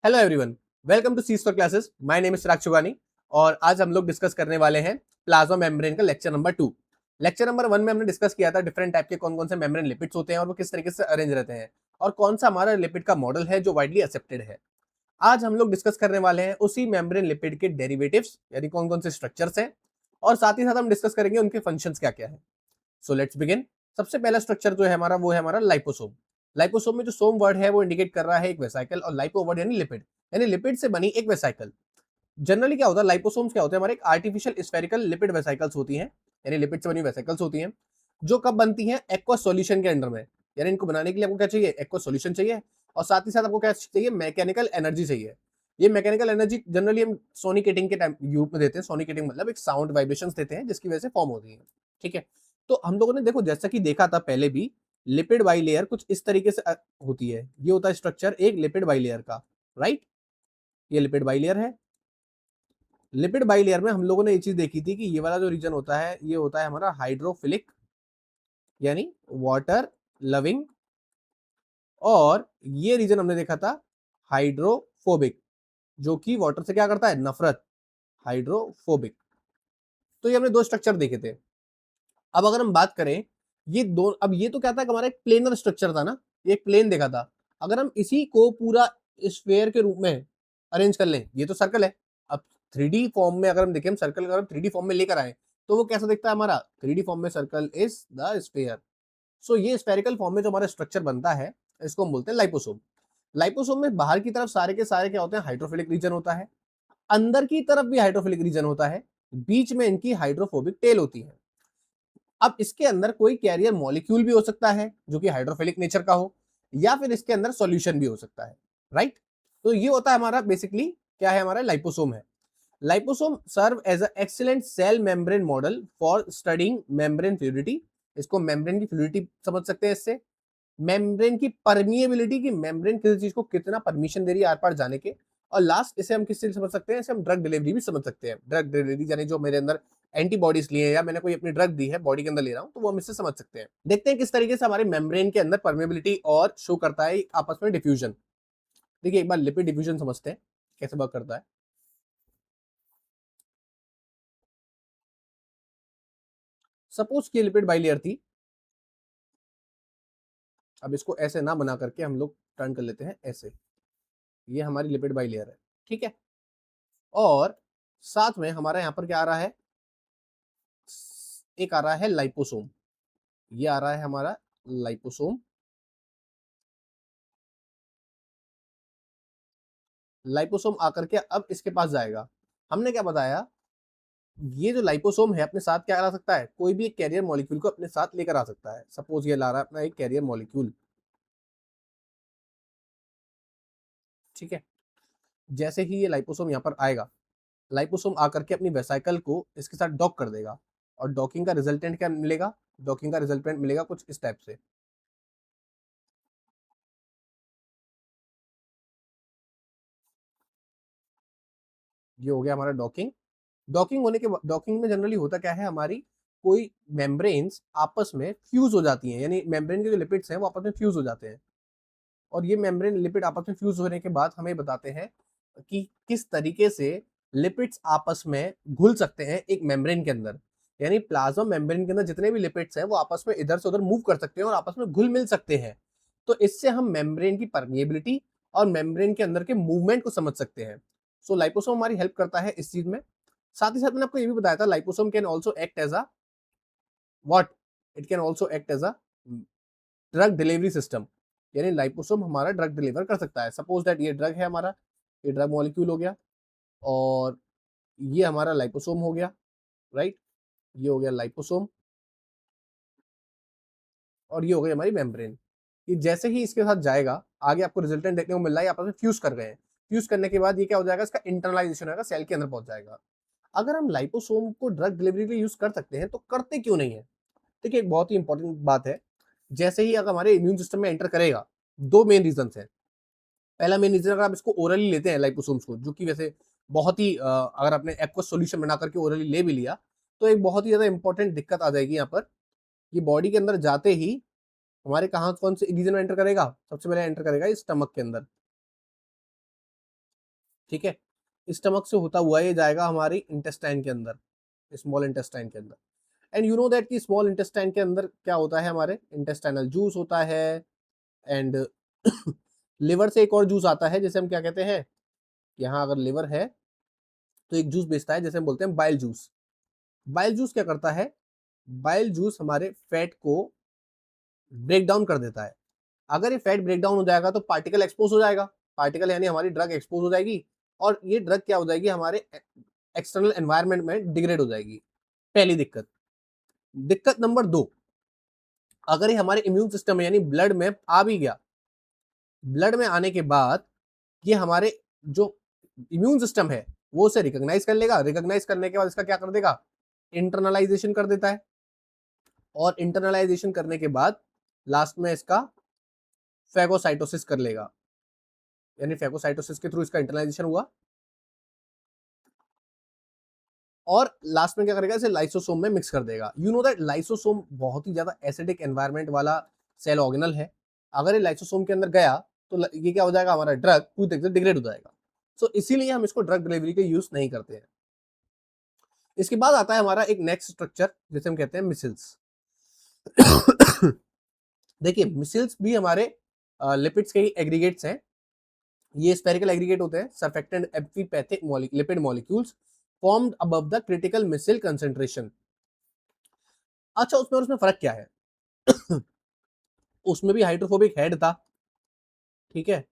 Hello everyone, welcome to सीज for classes. My name is Chirag Chugani और आज हम लोग डिस्कस करने वाले हैं प्लाज्मा मेम्ब्रेन का लेक्चर नंबर 2। लेक्चर नंबर 1 में हमने डिस्कस किया था डिफरेंट टाइप के कौन कौन से मेम्ब्रेन लिपिड्स होते हैं और वो किस तरीके से अरेंज रहते हैं और कौन सा हमारा लिपिड का मॉडल है जो वाइडली एक्सेप्टेड है। आज हम लोग डिस्कस करने वाले हैं उसी मेम्ब्रेन लिपिड के डेरिवेटिव्स, यानी कौन कौन से स्ट्रक्चर्स हैं, और साथ ही साथ हम डिस्कस करेंगे उनके फंक्शंस क्या क्या है। So let's begin. सबसे पहला स्ट्रक्चर जो है हमारा वो है हमारा लाइपोसोम। लाइपोसोम में जो सोम वर्ड है वो इंडिकेट कर रहा है एक वेसाइकल, और लाइपो वर्ड यानी लिपिड से बनी एक वेसाइकल। जनरली क्या होता है, लाइपोसोम्स क्या होते हैं, हमारे एक आर्टिफिशियल स्फेरिकल लिपिड वेसाइकल्स होती हैं, यानी लिपिड से बनी वेसाइकल्स होती हैं, जो कब बनती हैं, एक्वा सॉल्यूशन के अंडर में। यानी इनको बनाने के लिए आपको क्या चाहिए, एक्वा सॉल्यूशन चाहिए, और साथ ही साथ आपको क्या चाहिए, मैकेनिकल एनर्जी चाहिए। ये मैकेनिकल एनर्जी जनरली हम सोनिकेटिंग के टाइम यूज में देते हैं। सोनिकेटिंग मतलब एक साउंड वाइब्रेशंस देते हैं जिसकी वजह से फॉर्म होती है। ठीक है, तो हम लोगों ने देखो जैसा कि देखा था पहले भी, लिपिड बाइलेयर कुछ इस तरीके से होती है। ये होता है स्ट्रक्चर एक लिपिड बाइलेयर का, राइट। ये लिपिड बाइलेयर है। लिपिड बाइलेयर में हम लोगों ने ये चीज देखी थी कि ये वाला जो रीजन होता है ये होता है हमारा हाइड्रोफिलिक, यानी वाटर लविंग, और ये रीजन हमने देखा था हाइड्रोफोबिक, जो कि वाटर से क्या करता है, नफरत, हाइड्रोफोबिक। तो ये हमने दो स्ट्रक्चर देखे थे। अब अगर हम बात करें ये दो, अब ये तो क्या था, हमारा एक प्लेनर स्ट्रक्चर था ना, ये एक प्लेन देखा था। अगर हम इसी को पूरा स्फेयर के रूप में अरेंज कर लें, ये तो सर्कल है। अब 3D फॉर्म में अगर हम देखें, हम सर्कल अगर हम 3D फॉर्म में लेकर आए तो वो कैसा दिखता है हमारा, 3D फॉर्म में सर्कल इज द स्फेयर। सो ये स्फेरिकल फॉर्म में जो हमारा स्ट्रक्चर बनता है इसको हम बोलते हैं लाइपोसोम। लाइपोसोम में बाहर की तरफ सारे के सारे क्या होते हैं, हाइड्रोफिलिक रीजन होता है, अंदर की तरफ भी हाइड्रोफिलिक रीजन होता है, बीच में इनकी हाइड्रोफोबिक टेल होती है। अब इसके अंदर कोई कैरियर मॉलिक्यूल भी हो सकता है जो कि हाइड्रोफिलिक नेचर का हो, या फिर इसके अंदर सॉल्यूशन भी हो सकता है, राइट। तो ये होता है हमारा बेसिकली क्या है, हमारा लाइपोसोम है। Liposome serve as a excellent cell membrane model for studying membrane fluidity. इसको मेम्ब्रेन की फ्लूइडिटी समझ सकते हैं इससे, मेम्ब्रेन की परमिएबिलिटी, की मेम्ब्रेन किसी चीज को कितना परमिशन दे रही है आर पार जाने के, और लास्ट इसे हम किस चीज समझ सकते हैं, इसे हम ड्रग डिलीवरी भी समझ सकते हैं। ड्रग डिलीवरी यानी जो मेरे अंदर एंटीबॉडीज लिए या मैंने कोई अपनी ड्रग दी है बॉडी के अंदर ले रहा हूं, तो वो हम इससे समझ सकते हैं। देखते हैं किस तरीके से हमारे मेम्ब्रेन के अंदर परमेबिलिटी और शो करता है आपस में डिफ्यूजन। देखिए एक बार लिपिड डिफ्यूजन समझते हैं कैसे वर्क करता है। सपोज कि लिपिड बाइलेयर थी, अब इसको ऐसे ना बना करके हम लोग टर्न कर लेते हैं ऐसे। ये हमारी लिपिड बाइलेयर है, ठीक है। और साथ में हमारा यहाँ पर क्या आ रहा है, एक आ रहा है लाइपोसोम। ये आ रहा है हमारा लाइपोसोम। लाइपोसोम आकर के अब इसके पास जाएगा। हमने क्या बताया, ये जो लाइपोसोम है अपने साथ क्या ला सकता है, कोई भी एक कैरियर मॉलिक्यूल को अपने साथ लेकर आ सकता है। सपोज ये ला रहा है अपना एक कैरियर मॉलिक्यूल, ठीक है। जैसे ही ये लाइपोसोम यहाँ पर आएगा, लाइपोसोम आकर के अपनी वेसाइकल को इसके साथ डॉक कर देगा, और डॉकिंग का रिजल्टेंट क्या मिलेगा, डॉकिंग का रिजल्टेंट मिलेगा कुछ इस टाइप से। ये हो गया हमारा डॉकिंग। डॉकिंग होने के, डॉकिंग में जनरली होता क्या है, हमारी कोई मेम्ब्रेन्स आपस में फ्यूज हो जाती हैं, यानी मेम्ब्रेन के जो लिपिड्स हैं वो आपस में फ्यूज हो जाते हैं, और ये मेम्ब्रेन लिपिड आपस में फ्यूज होने के बाद हमें बताते हैं कि किस तरीके से लिपिड्स आपस में घुल सकते हैं एक मेम्ब्रेन के अंदर। यानी प्लाज्मा मेम्ब्रेन के अंदर जितने भी लिपिड्स हैं वो आपस में इधर से उधर मूव कर सकते हैं और आपस में घुल मिल सकते हैं। तो इससे हम मेम्ब्रेन की परमिएबिलिटी और मेम्ब्रेन के अंदर के मूवमेंट को समझ सकते हैं। सो लाइपोसोम हमारी हेल्प करता है इस चीज में। साथ ही साथ मैंने आपको ये भी बताया था, liposome can also act as a what, it can also act as a drug delivery system. यानी लाइपोसोम हमारा ड्रग डिलीवर कर सकता है। सपोज दैट ये ड्रग है हमारा, ये ड्रग मॉलिक्यूल हो गया, और ये हमारा लाइपोसोम हो गया, राइट। ये हो गया लाइपोसोम, और ये हो गई हमारी मेम्ब्रेन। ये जैसे ही इसके साथ जाएगा आगे आपको रिजल्टेंट देखने को मिल रहा है, आपस में फ्यूज कर गए हैं। फ्यूज करने के बाद ये क्या हो जाएगा, इसका इंटरनलाइजेशन होगा, सेल के अंदर पहुंच जाएगा। अगर हम लाइपोसोम को ड्रग डिलीवरी के लिए यूज कर सकते हैं तो करते क्यों नहीं है। देखिए एक बहुत ही इंपॉर्टेंट बात है, जैसे ही अगर हमारे इम्यून सिस्टम में एंटर करेगा, दो मेन रीजन है। पहला मेन रीजन, अगर आप इसको ओरली लेते हैं लाइपोसोम्स को, जो कि वैसे बहुत ही अगर आपने एक्वस सॉल्यूशन बना करके ओरली ले भी लिया तो एक बहुत ही ज्यादा इंपॉर्टेंट दिक्कत आ जाएगी यहाँ पर। ये बॉडी के अंदर जाते ही हमारे कहाँ कौन से रीजन में एंटर करेगा, सबसे पहले एंटर करेगा स्टमक के अंदर। ठीक है। स्टमक से होता हुआ ये जाएगा हमारी इंटेस्टाइन के अंदर, स्मॉल इंटेस्टाइन के अंदर। एंड यू नो दैट कि स्मॉल इंटेस्टाइन के अंदर क्या होता है, हमारे इंटेस्टाइनल जूस होता है। एंड लिवर से एक और जूस आता है जिसे हम क्या कहते हैं, यहाँ अगर लिवर है तो एक जूस बेचता है जैसे हम बोलते हैं बाइल जूस। बाइल जूस क्या करता है, बाइल जूस हमारे फैट को ब्रेक डाउन कर देता है। अगर ये फैट ब्रेक डाउन हो जाएगा तो पार्टिकल एक्सपोज हो जाएगा, पार्टिकल यानी हमारी ड्रग एक्सपोज हो जाएगी, और ये ड्रग क्या हो जाएगी, हमारे एक्सटर्नल एनवायरनमेंट में डिग्रेड हो जाएगी। पहली दिक्कत। दिक्कत नंबर 2, अगर ये हमारे इम्यून सिस्टम में यानी ब्लड में आ भी गया, ब्लड में आने के बाद ये हमारे जो इम्यून सिस्टम है वो उसे रिकॉग्नाइज कर लेगा, रिकॉग्नाइज करने के बाद इसका क्या कर देगा, इंटरनलाइजेशन कर देता है, और इंटरनलाइजेशन करने के बाद लास्ट में इसका फैगोसाइटोसिस कर लेगा, यानी फैगोसाइटोसिस के थ्रू इसका इंटरनलाइजेशन हुआ, और लास्ट में क्या करेगा, इसे लाइसोसोम में मिक्स कर देगा। यू नो दैट लाइसोसोम बहुत ही ज्यादा एसिडिक एनवायरनमेंट वाला सेल ऑर्गेनल है। अगर ये लाइसोसोम के अंदर गया तो ये क्या हो जाएगा, हमारा ड्रग पूरी तरीके से डिग्रेड हो जाएगा। सो इसीलिए हम इसको ड्रग डिलीवरी के यूज नहीं करते हैं। इसके बाद आता है हमारा एक नेक्स्ट स्ट्रक्चर जिसे हम कहते हैं मिसल्स। देखिए मिसल्स भी हमारे लिपिड्स के ही एग्रीगेट्स हैं। ये स्फेरिकल एग्रीगेट होते हैं, surfactant amphipathic lipid molecules formed above the critical micelle concentration. अच्छा, उसमें और उसमें फर्क क्या है? उसमें भी हाइड्रोफोबिक हेड था, ठीक है,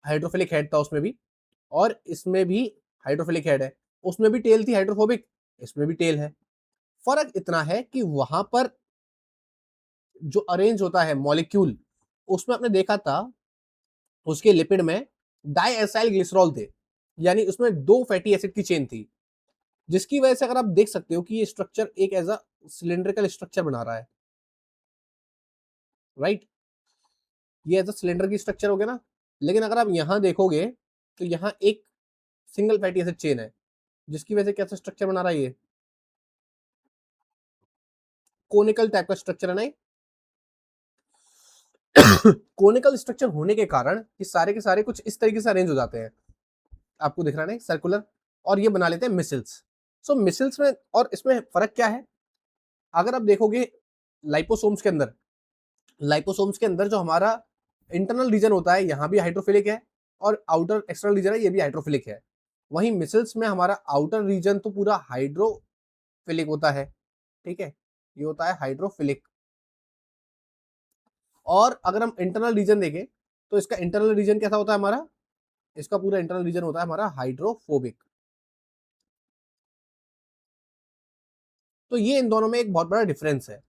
हाइड्रोफिलिक हेड था उसमें भी, और इसमें भी हाइड्रोफिलिक हेड है। उसमें भी टेल थी हाइड्रोफोबिक, इसमें भी टेल है। फर्क इतना है कि वहां पर जो अरेंज होता है मॉलिक्यूल, उसमें आपने देखा था उसके लिपिड में डाइएसाइल ग्लिसरॉल थे, यानी उसमें 2 फैटी एसिड की चेन थी, जिसकी वजह से अगर आप देख सकते हो कि ये स्ट्रक्चर एक एज अ सिलेंड्रिकल स्ट्रक्चर बना रहा है, राइट। ये एज अ सिलेंडर की स्ट्रक्चर हो गया ना। लेकिन अगर आप यहां देखोगे तो यहाँ एक सिंगल फैटी एसिड चेन है, जिसकी वजह से कैसा स्ट्रक्चर बना रहा है, ये कोनिकल टाइप का स्ट्रक्चर है ना। कोनिकल स्ट्रक्चर होने के कारण ये सारे के सारे कुछ इस तरीके से अरेंज हो जाते हैं, आपको दिख रहा है सर्कुलर, और ये बना लेते हैं मिसल्स। सो मिसल्स में और इसमें फर्क क्या है, अगर आप देखोगे लाइपोसोम्स के अंदर, लाइपोसोम्स के अंदर जो हमारा इंटरनल रीजन होता है यहाँ भी हाइड्रोफिलिक है, और आउटर एक्सटर्नल रीजन है ये भी हाइड्रोफिलिक है। वहीं मिसल्स में हमारा आउटर रीजन तो पूरा हाइड्रोफिलिक होता है, ठीक है, ये होता है हाइड्रोफिलिक। और अगर हम इंटरनल रीजन देखें तो इसका इंटरनल रीजन कैसा होता है हमारा, इसका पूरा इंटरनल रीजन होता है हमारा हाइड्रोफोबिक। तो ये इन दोनों में एक बहुत बड़ा डिफरेंस है।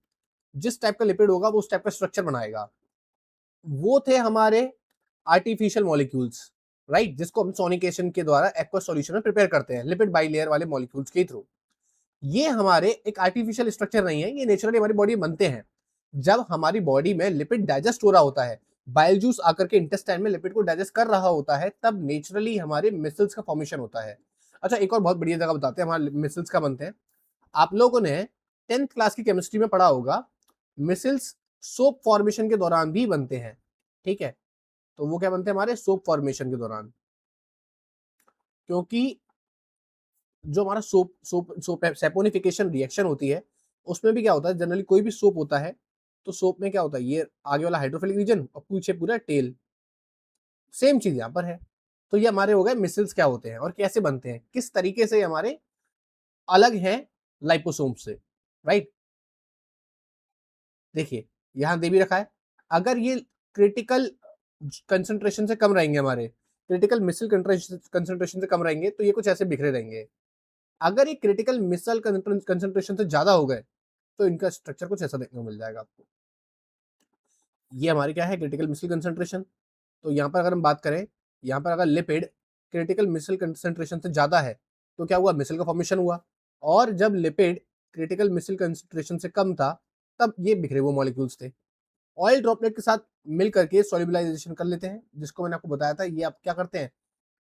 जिस टाइप का लिपिड होगा वो उस टाइप का स्ट्रक्चर बनाएगा। वो थे हमारे आर्टिफिशियल मॉलिक्यूल्स, राइट, जिसको हम सोनिकेशन के द्वारा एक्वस सॉल्यूशन में प्रिपेयर करते हैं लिपिड बाइलेयर वाले मॉलिक्यूल्स के थ्रू। ये हमारे एक आर्टिफिशियल स्ट्रक्चर नहीं है, ये नेचुरली हमारी बॉडी बनते हैं। जब हमारी बॉडी में लिपिड डाइजेस्ट हो रहा होता है, बाइल जूस आकर के इंटेस्टाइन में लिपिड को डाइजेस्ट कर रहा होता है, तब नेचुरली हमारे मिसल्स का फॉर्मेशन होता है। अच्छा, एक और बहुत बढ़िया जगह बताते हैं हमारे मिसल्स का बनते हैं। आप लोगों ने 10th क्लास की केमिस्ट्री में पढ़ा होगा, मिसल्स सोप फॉर्मेशन के दौरान भी बनते हैं, ठीक है। तो वो क्या बनते हैं हमारे सोप फॉर्मेशन के दौरान, क्योंकि जो हमारा soap soap soap saponification reaction होती है, उसमें भी क्या होता है, जनरली कोई भी सोप होता है तो सोप में क्या होता है, ये आगे वाला हाइड्रोफिलिक रीजन और पीछे पूरा टेल, सेम चीज यहाँ पर है। तो ये हमारे हो गए मिसल्स क्या होते हैं और कैसे बनते हैं, किस तरीके से हमारे अलग हैं लाइपोसोम से, राइट। देखिए यहाँ दे भी रखा है, अगर ये क्रिटिकल कंसंट्रेशन से कम रहेंगे, हमारे क्रिटिकल मिसल कंसंट्रेशन से कम रहेंगे, तो ये कुछ ऐसे बिखरे रहेंगे। अगर ये क्रिटिकल मिसल कंसंट्रेशन से ज्यादा हो गए तो इनका स्ट्रक्चर कुछ ऐसा देखने को मिल जाएगा आपको। ये हमारी क्या है, क्रिटिकल मिसल कंसंट्रेशन। तो यहाँ पर अगर हम बात करें, यहाँ पर अगर लिपिड क्रिटिकल मिसल कंसंट्रेशन से ज्यादा है तो क्या हुआ, मिसल का फॉर्मेशन हुआ। और जब लिपिड क्रिटिकल मिसल कंसंट्रेशन से कम था तब ये बिखरे हुए मॉलिक्यूल्स थे। ऑयल ड्रॉपलेट के साथ मिल करके सॉल्युबलाइजेशन कर लेते हैं, जिसको मैंने आपको बताया था। ये आप क्या करते हैं,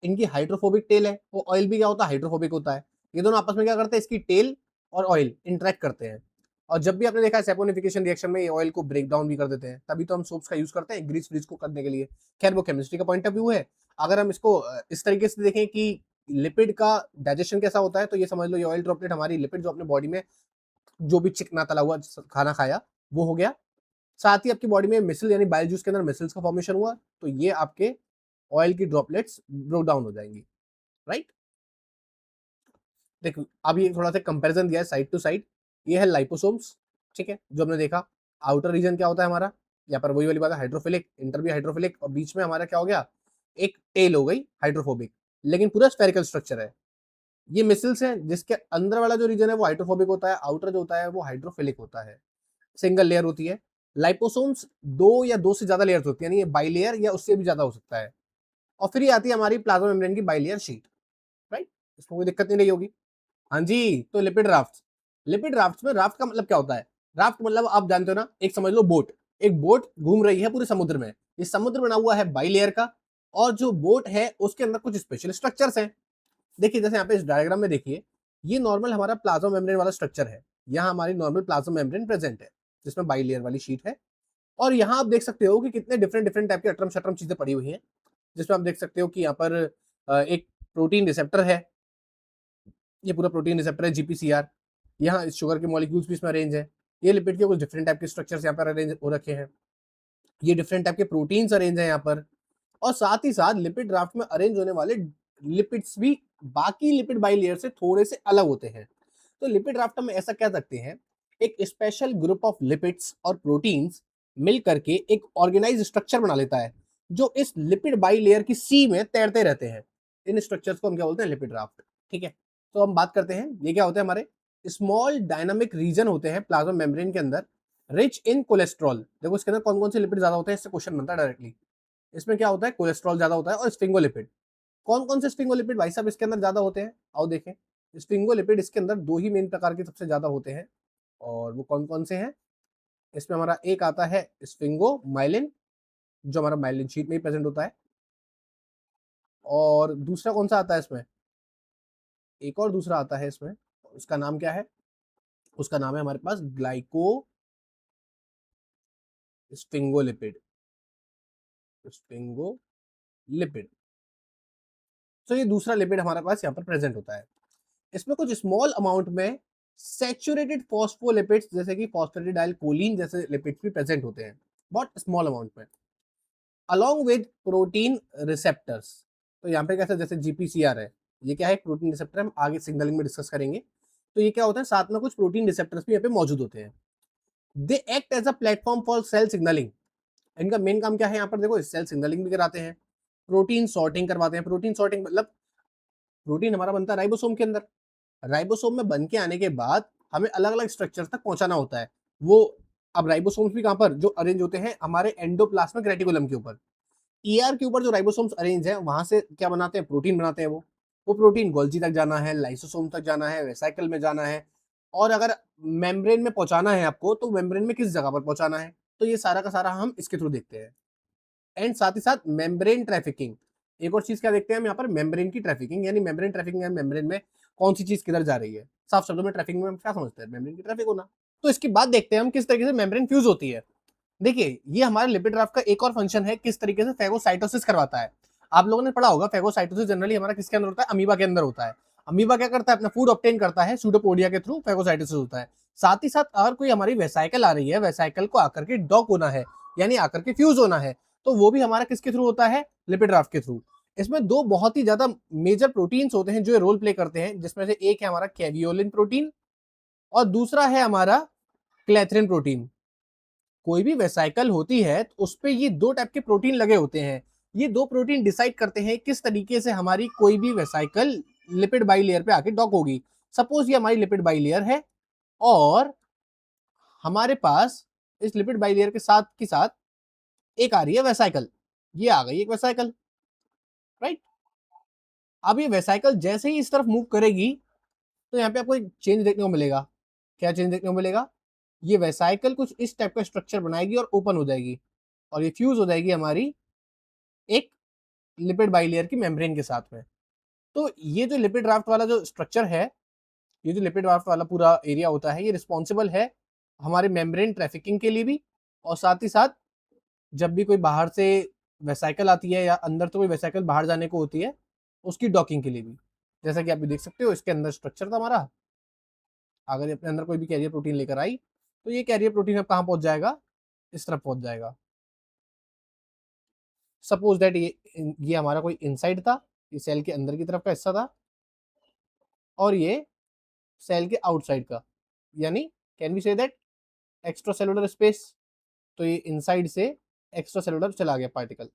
इनकी हाइड्रोफोबिक टेल है, वो ऑयल भी क्या होता है, हाइड्रोफोबिक होता है। ये दोनों आपस में क्या करते हैं, इसकी टेल और ऑयल इंटरेक्ट करते हैं। और जब भी आपने देखा है सेपोनिफिकेशन रिएक्शन में ये ऑयल को ब्रेक डाउन भी कर देते हैं, तभी तो हम सोप्स का यूज करते हैं ग्रीस फ्रीज को करने के लिए। खैर वो केमिस्ट्री का पॉइंट ऑफ व्यू है। अगर हम इसको इस तरीके से देखें कि लिपिड का डाइजेशन कैसा होता है, तो ये समझ लो ये ऑयल ड्रॉपलेट हमारी लिपिड जो अपने बॉडी में जो भी चिकना तला हुआ खाना खाया वो हो गया। साथ ही आपकी बॉडी में मिसल यानी बाइल जूस के अंदर मिसल्स का फॉर्मेशन हुआ, तो ये आपके ऑयल की ड्रॉपलेट्स ब्रोक डाउन हो जाएंगी, राइट। देखो अब ये थोड़ा सा कंपैरिजन दिया है साइड टू साइड। ये है लाइपोसोम्स, ठीक है, जो हमने देखा। आउटर रीजन क्या होता है हमारा, यहाँ पर वही वाली बात है, हाइड्रोफिलिक, इंटर भी हाइड्रोफिलिक, और बीच में हमारा क्या हो गया, एक टेल हो गई हाइड्रोफोबिक, लेकिन पूरा स्फेरिकल स्ट्रक्चर है। ये मिसल्स है जिसके अंदर वाला जो रीजन है वो हाइड्रोफोबिक होता है, आउटर जो होता है वो हाइड्रोफिलिक होता है, सिंगल लेयर होती है। लाइपोसोम्स दो या दो से ज्यादा लेयर्स होती है, यानी ये बाइलेयर या उससे भी ज्यादा हो सकता है। और फिर ये आती है हमारी प्लाज्मा मेम्ब्रेन की बाइलेयर शीट, राइट, इसमें कोई दिक्कत नहीं रही होगी। हाँ जी, तो लिपिड राफ्ट, लिपिड राफ्ट में राफ्ट का मतलब क्या होता है, राफ्ट मतलब आप जानते हो ना, एक समझ लो बोट, एक बोट घूम रही है पूरे समुद्र में, ये समुद्र बना हुआ है बाई लेयर का, और जो बोट है उसके अंदर कुछ स्पेशल स्ट्रक्चर्स हैं। देखिए जैसे यहाँ पे इस डायग्राम में देखिए, ये नॉर्मल हमारा प्लाज्मा मेम्ब्रेन वाला स्ट्रक्चर है, यहाँ हमारी नॉर्मल प्लाज्मा मेम्ब्रेन प्रेजेंट है जिसमें बाई लेयर वाली शीट है। और यहाँ आप देख सकते हो कि कितने डिफरेंट डिफरेंट टाइप के अटरम शटरम चीजें पड़ी हुई हैं, जिसमें आप देख सकते हो कि यहाँ पर एक प्रोटीन रिसेप्टर है, ये पूरा प्रोटीन रिसेप्टर है जीपीसीआर, यहाँ शुगर के मॉलिक्यूल्स भी इसमें अरेंज है। ये लिपिड के कुछ डिफरेंट टाइप के स्ट्रक्चर्स यहाँ पर अरेंज हो रखे हैं, ये डिफरेंट टाइप के प्रोटीन्स अरेंज है यहाँ पर। और साथ ही साथ लिपिड राफ्ट में अरेंज होने वाले लिपिड्स भी बाकी लिपिड बाई लेयर से थोड़े से अलग होते हैं। तो लिपिड राफ्ट में ऐसा कह सकते हैं, एक स्पेशल ग्रुप ऑफ लिपिड्स और प्रोटीन्स मिल करके एक ऑर्गेनाइज स्ट्रक्चर बना लेता है, जो इस लिपिड बाई लेयर की सी में तैरते रहते हैं। इन स्ट्रक्चर्स को हम क्या बोलते हैं, लिपिड राफ्ट, ठीक है। तो हम बात करते हैं, ये क्या होते हैं, हमारे स्मॉल डायनामिक रीजन होते हैं प्लाज्मा मेम्ब्रेन के अंदर, रिच इन कोलेस्ट्रॉल। देखो इसके अंदर कौन कौन से लिपिड ज्यादा होते हैं, इससे क्वेश्चन बनता है डायरेक्टली। इसमें क्या होता है, कोलेस्ट्रॉल ज्यादा होता है, और स्फिंगोलिपिड। कौन कौन से स्फिंगोलिपिड भाई साहब इसके अंदर ज्यादा होते हैं, आओ देखें। स्फिंगोलिपिड इसके अंदर दो ही मेन प्रकार के सबसे ज्यादा होते हैं, और वो कौन कौन से हैं, इसमें हमारा एक आता है स्फिंगोमाइलिन, जो हमारा माइलिन शीट में ही प्रेजेंट होता है। और दूसरा कौन सा आता है इसमें, एक और दूसरा आता है इसमें, उसका नाम क्या है, उसका नाम है हमारे पास ग्लाइको स्फिंगोलिपिड, स्फिंगोलिपिड। तो ये दूसरा लिपिड हमारे पास यहाँ पर प्रेजेंट होता है। इसमें कुछ स्मॉल अमाउंट में सैचुरेटेड फॉस्फोलिपिड्स जैसे कि फॉस्फेटिडाइल कोलिन जैसे लिपिड्स भी प्रेजेंट होते हैं, बहुत स्मॉल अमाउंट में, अलोंग विद प्रोटीन रिसेप्टर्स। तो यहाँ पे कैसे, जैसे जीपीसीआर है, ये क्या है, प्रोटीन रिसेप्टर, हम आगे सिग्नलिंग में डिस्कस करेंगे। तो ये क्या होता है, साथ में कुछ प्रोटीन रिसेप्टर्स भी यहाँ पे मौजूद होते हैं। They act as a platform for cell signalling. इनका मेन काम क्या है, यहाँ पर देखो सेल सिग्नलिंग भी कराते हैं, प्रोटीन सॉर्टिंग करवाते हैं। प्रोटीन सॉर्टिंग मतलब प्रोटीन हमारा बनता है राइबोसोम के अंदर, राइबोसोम में बन के आने के बाद हमें अलग अलग स्ट्रक्चर तक पहुंचाना होता है वो। अब राइबोसोम्स भी कहां पर जो अरेंज होते हैं, हमारे एंडोप्लाज्मिक रेटिकुलम के ऊपर, ईआर के ऊपर जो राइबोसोम्स अरेंज है, वहां से क्या बनाते हैं, प्रोटीन बनाते हैं। वो प्रोटीन गोल्जी तक जाना है, लाइसोसोम तक जाना है, वेसाइकल में जाना है, और अगर मेम्ब्रेन में पहुंचाना है आपको, तो मेम्ब्रेन में किस जगह पर पहुंचाना है, तो ये सारा का सारा हम इसके थ्रू देखते हैं। एंड साथ ही साथ मेम्ब्रेन ट्रैफिकिंग, एक और चीज क्या देखते हैं हम यहाँ पर, मेम्ब्रेन की ट्रैफिकिंग, यानी मेम्ब्रेन ट्रैफिकिंग है, मेम्ब्रेन में कौन सी चीज किधर जा रही है। साफ शब्दों में ट्रैफिकिंग में हम क्या समझते हैं, मेम्ब्रेन की ट्रैफिक होना। तो इसके बाद देखते हैं हम किस तरीके से मेम्ब्रेन फ्यूज होती है। देखिए ये हमारे लिपिड राफ्ट का एक और फंक्शन है, किस तरीके से फेगोसाइटोसिस करवाता है। आप लोगों ने पढ़ा होगा फेगोसाइटोसिस जनरली हमारा किसके अंदर होता है, अमीबा के अंदर होता है। अमीबा क्या करता है, अपना फूड ऑब्टेन करता है, सूडोपोडिया के थ्रू फेगोसाइटोसिस होता है। साथ ही साथ अगर कोई हमारी वेसाइकल आ रही है, वेसाइकल को आकर के डॉक होना है, यानी आकर के फ्यूज होना है, तो वो भी हमारा किसके थ्रू होता है, लिपिड राफ्ट के थ्रू। इसमें दो बहुत ही ज्यादा मेजर प्रोटीन्स होते हैं जो रोल प्ले करते हैं, जिसमें से एक है हमारा कैवियोलिन प्रोटीन और दूसरा है हमारा क्लेथरिन प्रोटीन। कोई भी वेसाइकल होती है तो उस पे ये दो टाइप के प्रोटीन लगे होते हैं। ये दो प्रोटीन डिसाइड करते हैं किस तरीके से हमारी कोई भी वेसाइकल लिपिड बाई लेयर पे आके डॉक होगी। सपोज ये हमारी लिपिड बाई लेयर है, और हमारे पास इस लिपिड बाई लेयर के साथ एक आ रही है वेसाइकल, ये आ गई एक वेसाइकल, राइट। अब ये वेसाइकल जैसे ही इस तरफ मूव करेगी, तो यहाँ पे आपको एक चेंज देखने को मिलेगा। क्या चेंज देखने को मिलेगा, ये वेसाइकल कुछ इस टाइप का स्ट्रक्चर बनाएगी और ओपन हो जाएगी, और ये फ्यूज हो जाएगी हमारी एक लिपिड बाइलेयर की मेम्ब्रेन के साथ में। तो ये जो लिपिड राफ्ट वाला जो स्ट्रक्चर है, ये जो लिपिड राफ्ट वाला पूरा एरिया होता है, ये रिस्पॉन्सिबल है हमारे मेम्ब्रेन ट्रैफिकिंग के लिए भी, और साथ ही साथ जब भी कोई बाहर से वेसाइकल आती है या अंदर तो कोई वेसाइकल बाहर जाने को होती है, उसकी डॉकिंग के लिए भी। जैसा कि आप देख सकते हो इसके अंदर स्ट्रक्चर था हमारा, अगर अपने अंदर कोई भी कैरियर प्रोटीन लेकर आई तो ये कैरियर प्रोटीन अब कहाँ पहुंच जाएगा, इस तरफ पहुंच जाएगा। सपोज दैट ये हमारा कोई इनसाइड था, ये सेल के अंदर की तरफ का हिस्सा था, और ये सेल के आउटसाइड का, यानी can we say that extra cellular space. तो ये इनसाइड से एक्स्ट्रा सेलुलर चला गया पार्टिकल,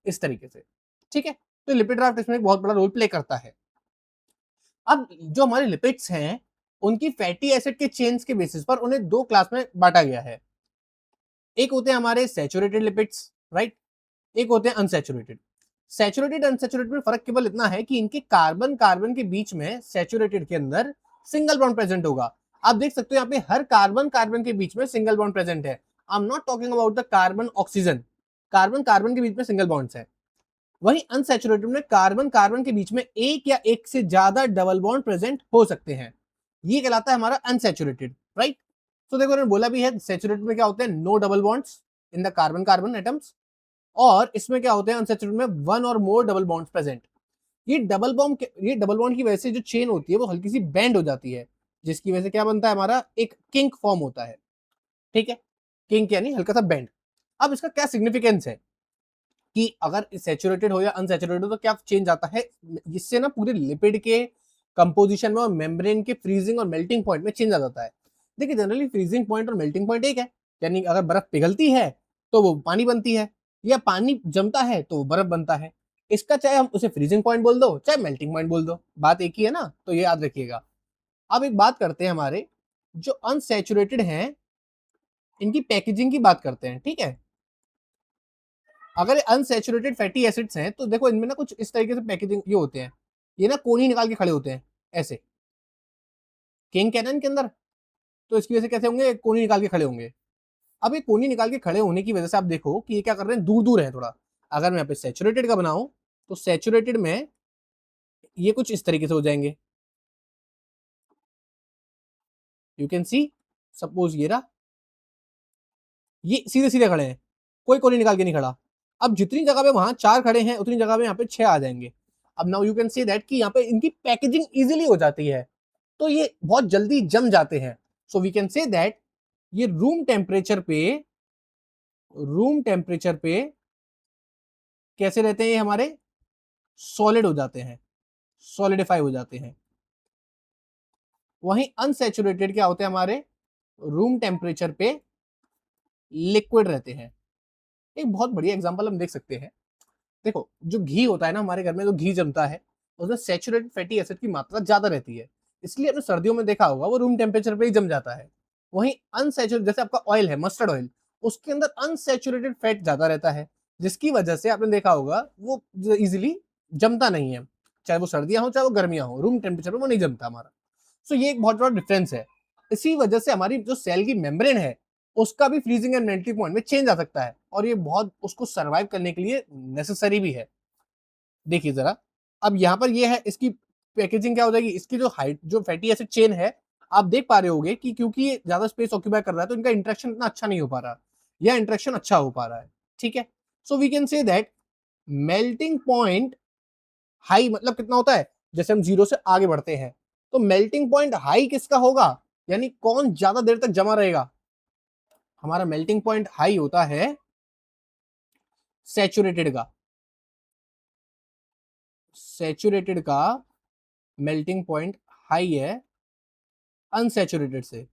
इस तरीके से। ठीक है, तो लिपिड ड्राफ्ट इसमें एक बहुत बड़ा रोल प्ले करता है। अब जो हमारे लिपिड्स हैं उनकी फैटी एसिड के चेन्स के बेसिस पर उन्हें दो क्लास में बांटा गया है। एक होते हैं हमारे सैचुरेटेड लिपिड्स, राइट, एक होते हैं अनसैचुरेटेड। सैचुरेटेड अनसैचुरेटेड में फर्क केवल इतना है कि इनके कार्बन कार्बन के बीच में सैचुरेटेड के अंदर सिंगल बॉन्ड प्रेजेंट होगा। आप देख सकते हो यहाँ पे हर कार्बन कार्बन के बीच में सिंगल बॉन्ड प्रेजेंट है। I am not talking about the carbon oxygen, carbon carbon के बीच में सिंगल बॉन्ड्स है। वहीं अनसैचुरेटेड में कार्बन कार्बन के बीच में एक या एक से ज्यादा डबल बॉन्ड प्रेजेंट हो सकते हैं, ये कहलाता है हमारा अनसैचुरेटेड, राइट। तो देखो उन्होंने बोला भी है सैचुरेटेड में क्या होते हैं, no double bonds in the carbon carbon atoms, और इसमें क्या होते हैं अनसैचुरेटेड में वन और मोर डबल बॉन्ड्स प्रेजेंट। ये डबल बॉन्ड की वजह से जो चेन होती है वो हल्की सी बेंड हो जाती है, जिसकी वजह से क्या बनता है हमारा एक किंक फॉर्म होता है। ठीक है, किंक यानी हल्का सा बेंड। अब इसका क्या सिग्निफिकेंस है कि अगर सैचुरेटेड हो या अनसैचुरेटेड हो तो क्या चेंज आता है, इससे ना पूरे लिपिड के कंपोजिशन में और मेम्ब्रेन के फ्रीजिंग और मेल्टिंग पॉइंट में चेंज आ जाता है। देखिए जनरली फ्रीजिंग पॉइंट और मेल्टिंग पॉइंट एक है, यानी अगर बर्फ पिघलती है तो वो पानी बनती है, या पानी जमता है तो वो बर्फ बनता है। इसका चाहे हम उसे फ्रीजिंग पॉइंट बोल दो चाहे मेल्टिंग पॉइंट बोल दो, बात एक ही है ना, तो ये याद रखिएगा। अब एक बात करते हैं, हमारे जो अनसैचुरेटेड हैं इनकी पैकेजिंग की बात करते हैं। ठीक है, अगर अनसैचुरेटेड फैटी एसिड्स हैं तो देखो इनमें ना कुछ इस तरीके से पैकेजिंग ये होते हैं, ये ना कोनी निकाल के खड़े होते हैं ऐसे, किंग कैनन के अंदर, तो इसकी वजह से कैसे होंगे, कोनी निकाल के खड़े होंगे। अब ये कोनी निकाल के खड़े होने की वजह से आप देखो कि ये क्या कर रहे हैं, दूर दूर है थोड़ा। अगर मैं यहाँ पे सैचुरेटेड का बनाऊं तो सैचुरेटेड में ये कुछ इस तरीके से हो जाएंगे, यू कैन सी, सपोज ये रहा, ये सीधे सीधे खड़े हैं, कोई कोनी निकाल के नहीं खड़ा। अब जितनी जगह पे वहां 4 खड़े हैं उतनी जगह पे यहाँ पे 6 आ जाएंगे। अब now you can see that कि यहाँ पे इनकी पैकेजिंग इजीली हो जाती है, तो ये बहुत जल्दी जम जाते हैं। So we can say that ये रूम टेम्परेचर पे कैसे रहते हैं, ये हमारे सॉलिड हो जाते हैं, सॉलिडिफाई हो जाते हैं। वहीं अनसैचुरेटेड क्या होते हैं, हमारे रूम टेम्परेचर पे लिक्विड रहते हैं। एक बहुत बढ़िया एग्जांपल हम देख सकते हैं, देखो जो घी होता है ना हमारे घर में, जो घी जमता है उसमें सैचुरेटेड फैटी एसिड की मात्रा ज्यादा रहती है, इसलिए आपने सर्दियों में देखा होगा वो रूम टेम्परेचर पे ही जम जाता है। वहीं अनसैचुरेटेड जैसे आपका ऑयल है, मस्टर्ड ऑयल, उसके अंदर अनसैचुरेटेड फैट ज्यादा रहता है, जिसकी वजह से आपने देखा होगा वो इजिली जमता नहीं है, चाहे वो सर्दियां हो चाहे वो गर्मियां हो, रूम टेम्परेचर पे वो नहीं जमता हमारा। सो ये एक बहुत बड़ा डिफरेंस है। इसी वजह से हमारी जो सेल की मेम्ब्रेन है उसका भी फ्रीजिंग एंड मेल्टिंग पॉइंट में चेंज आ सकता है, और ये बहुत उसको सर्वाइव करने के लिए नेसेसरी भी है। देखिए जरा, अब यहाँ पर ये है, इसकी पैकेजिंग क्या हो जाएगी, इसकी जो हाइट जो फैटी एसिड चेन है, आप देख पा रहे होगे कि क्योंकि ये ज्यादा स्पेस ऑक्यूपाई कर रहा है तो इनका इंटरेक्शन इतना अच्छा नहीं हो पा रहा, या इंटरेक्शन अच्छा हो पा रहा है। ठीक है, so we can say that melting point high मतलब कितना होता है, जैसे हम 0 से आगे बढ़ते हैं तो मेल्टिंग पॉइंट हाई किसका होगा, यानी कौन ज्यादा देर तक जमा रहेगा, हमारा मेल्टिंग पॉइंट हाई होता है सैचुरेटेड का। सैचुरेटेड का मेल्टिंग पॉइंट हाई है अनसैचुरेटेड से,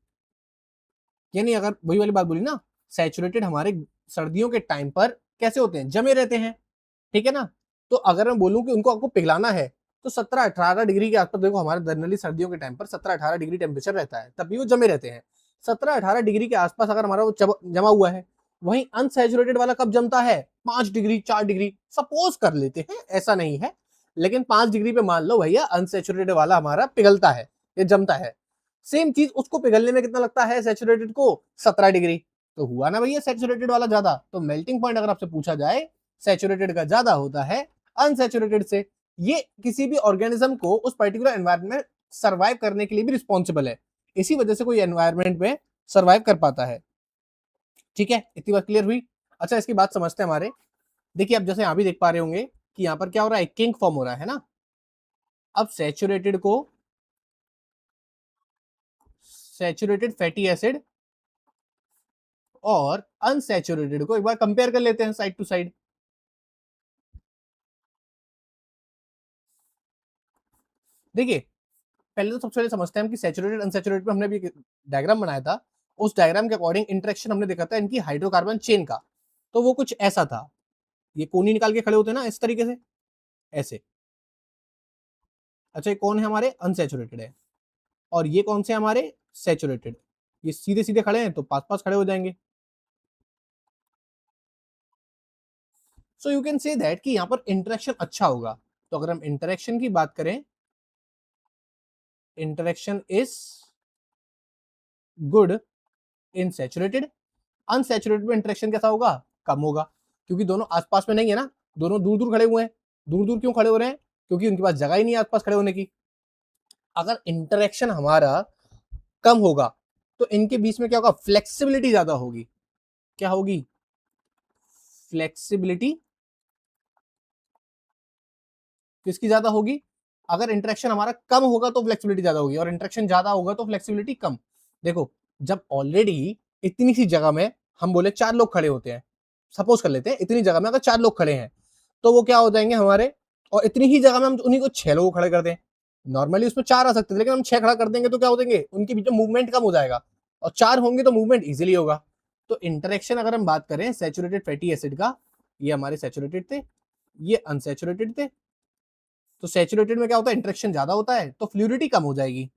यानी अगर वही वाली बात बोली ना, सैचुरेटेड हमारे सर्दियों के टाइम पर कैसे होते हैं, जमे रहते हैं। ठीक है ना, तो अगर मैं बोलूं कि उनको आपको पिघलाना है तो 17-18 डिग्री के आसपास, देखो हमारे जनरली सर्दियों के टाइम पर 17-18 डिग्री टेम्परेचर रहता है, तब भी वो जमे रहते हैं। 17-18 डिग्री के आसपास अगर हमारा वो जमा हुआ है, वहीं अनसैचुरेटेड वाला कब जमता है, 5 डिग्री 4 डिग्री सपोज कर लेते हैं, ऐसा नहीं है, लेकिन 5 डिग्री पे मान लो भैया अनसैचुरेटेड वाला हमारा पिघलता है, ये जमता है। सेम चीज उसको पिघलने में कितना लगता है, सैचुरेटेड को 17 डिग्री, तो हुआ ना भैया सैचुरेटेड वाला ज्यादा। तो मेल्टिंग पॉइंट अगर आपसे पूछा जाए सैचुरेटेड का ज्यादा होता है अनसैचुरेटेड से। ये किसी भी ऑर्गेनिज्म को उस पर्टिकुलर एनवायरनमेंट में सर्वाइव करने के लिए भी रिस्पॉन्सिबल है, इसी वजह से कोई एनवायरनमेंट में सर्वाइव कर पाता है। ठीक है, इतनी बात क्लियर हुई। अच्छा इसकी बात समझते हैं, हमारे देखिए आप जैसे यहाँ भी देख पा रहे होंगे कि यहाँ पर क्या हो रहा है, किंक फॉर्म हो रहा है ना। अब सैचुरेटेड फैटी एसिड और अनसैचुरेटेड को एक बार कंपेयर कर लेते हैं साइड टू साइड। देखिए पहले तो सबसे पहले समझते हैं हम कि सैचुरेटेड अनसैचुरेटेड पे हमने भी डायग्राम बनाया था। उस डायग्राम के अकॉर्डिंग इंटरेक्शन हमने देखा था इनकी हाइड्रोकार्बन चेन का, तो वो कुछ ऐसा था। ये कोनी निकाल के खड़े होते हैं ना इस तरीके से, ऐसे। अच्छा ये कौन है, हमारे अनसैचुरेटेड है, और ये कौन से हमारे सैचुरेटेड। ये सीधे सीधे खड़े हैं तो पास पास खड़े हो जाएंगे। So you can say that कि यहाँ पर इंटरेक्शन अच्छा होगा। तो अगर हम इंटरेक्शन की बात करें, interaction is good in saturated. Unsaturated में इंटरेक्शन कैसा होगा, कम होगा, क्योंकि दोनों आसपास में नहीं है ना, दोनों दूर दूर खड़े हुए हैं। दूर दूर क्यों खड़े हो रहे हैं, क्योंकि उनके पास जगह ही नहीं है आसपास खड़े होने की। अगर इंटरेक्शन हमारा कम होगा तो इनके बीच में क्या होगा, फ्लेक्सिबिलिटी ज्यादा होगी। क्या होगी, फ्लेक्सिबिलिटी किसकी ज्यादा होगी, अगर इंटरेक्शन हमारा कम होगा तो फ्लेक्सिबिलिटी ज्यादा होगी, और इंटरेक्शन ज्यादा होगा तो फ्लेक्सिबिलिटी कम। देखो जब ऑलरेडी इतनी सी जगह में हम बोले 4 लोग खड़े होते हैं, सपोज कर लेते हैं इतनी जगह में अगर 4 लोग खड़े हैं तो वो क्या हो जाएंगे हमारे, और इतनी ही जगह में हम उन्हीं को 6 लोग खड़े कर दें, नॉर्मली उसमें 4 आ सकते थे लेकिन हम 6 खड़ा कर देंगे तो क्या हो देंगे, उनके बीच में मूवमेंट कम हो जाएगा, और 4 होंगे तो मूवमेंट इजिली होगा। तो इंटरेक्शन अगर हम बात करें सैचुरेटेड फैटी एसिड का, ये हमारे सैचुरेटेड थे, ये अनसैचुरेटेड थे। तो सैचुरेटेड में क्या होता है, इंटरेक्शन ज्यादा होता है तो फ्लूइडिटी कम हो जाएगी।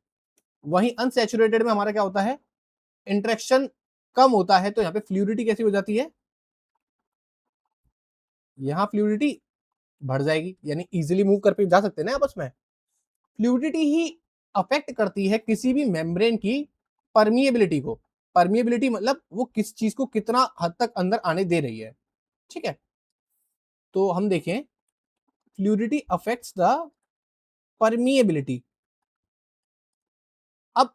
वहीं अनसैचुरेटेड में हमारा क्या होता है, इंटरेक्शन कम होता है तो यहाँ पे फ्लूइडिटी कैसी हो जाती है, यहाँ फ्लूइडिटी बढ़ जाएगी, यानी इजीली मूव कर जा सकते हैं ना आपस में। फ्लूइडिटी ही अफेक्ट करती है किसी भी मेम्ब्रेन की परमिएबिलिटी को। परमिएबिलिटी मतलब वो किस चीज को कितना हद तक अंदर आने दे रही है, ठीक है। तो हम देखें, फ्लूइडिटी अफेक्ट्स द परमिएबिलिटी। अब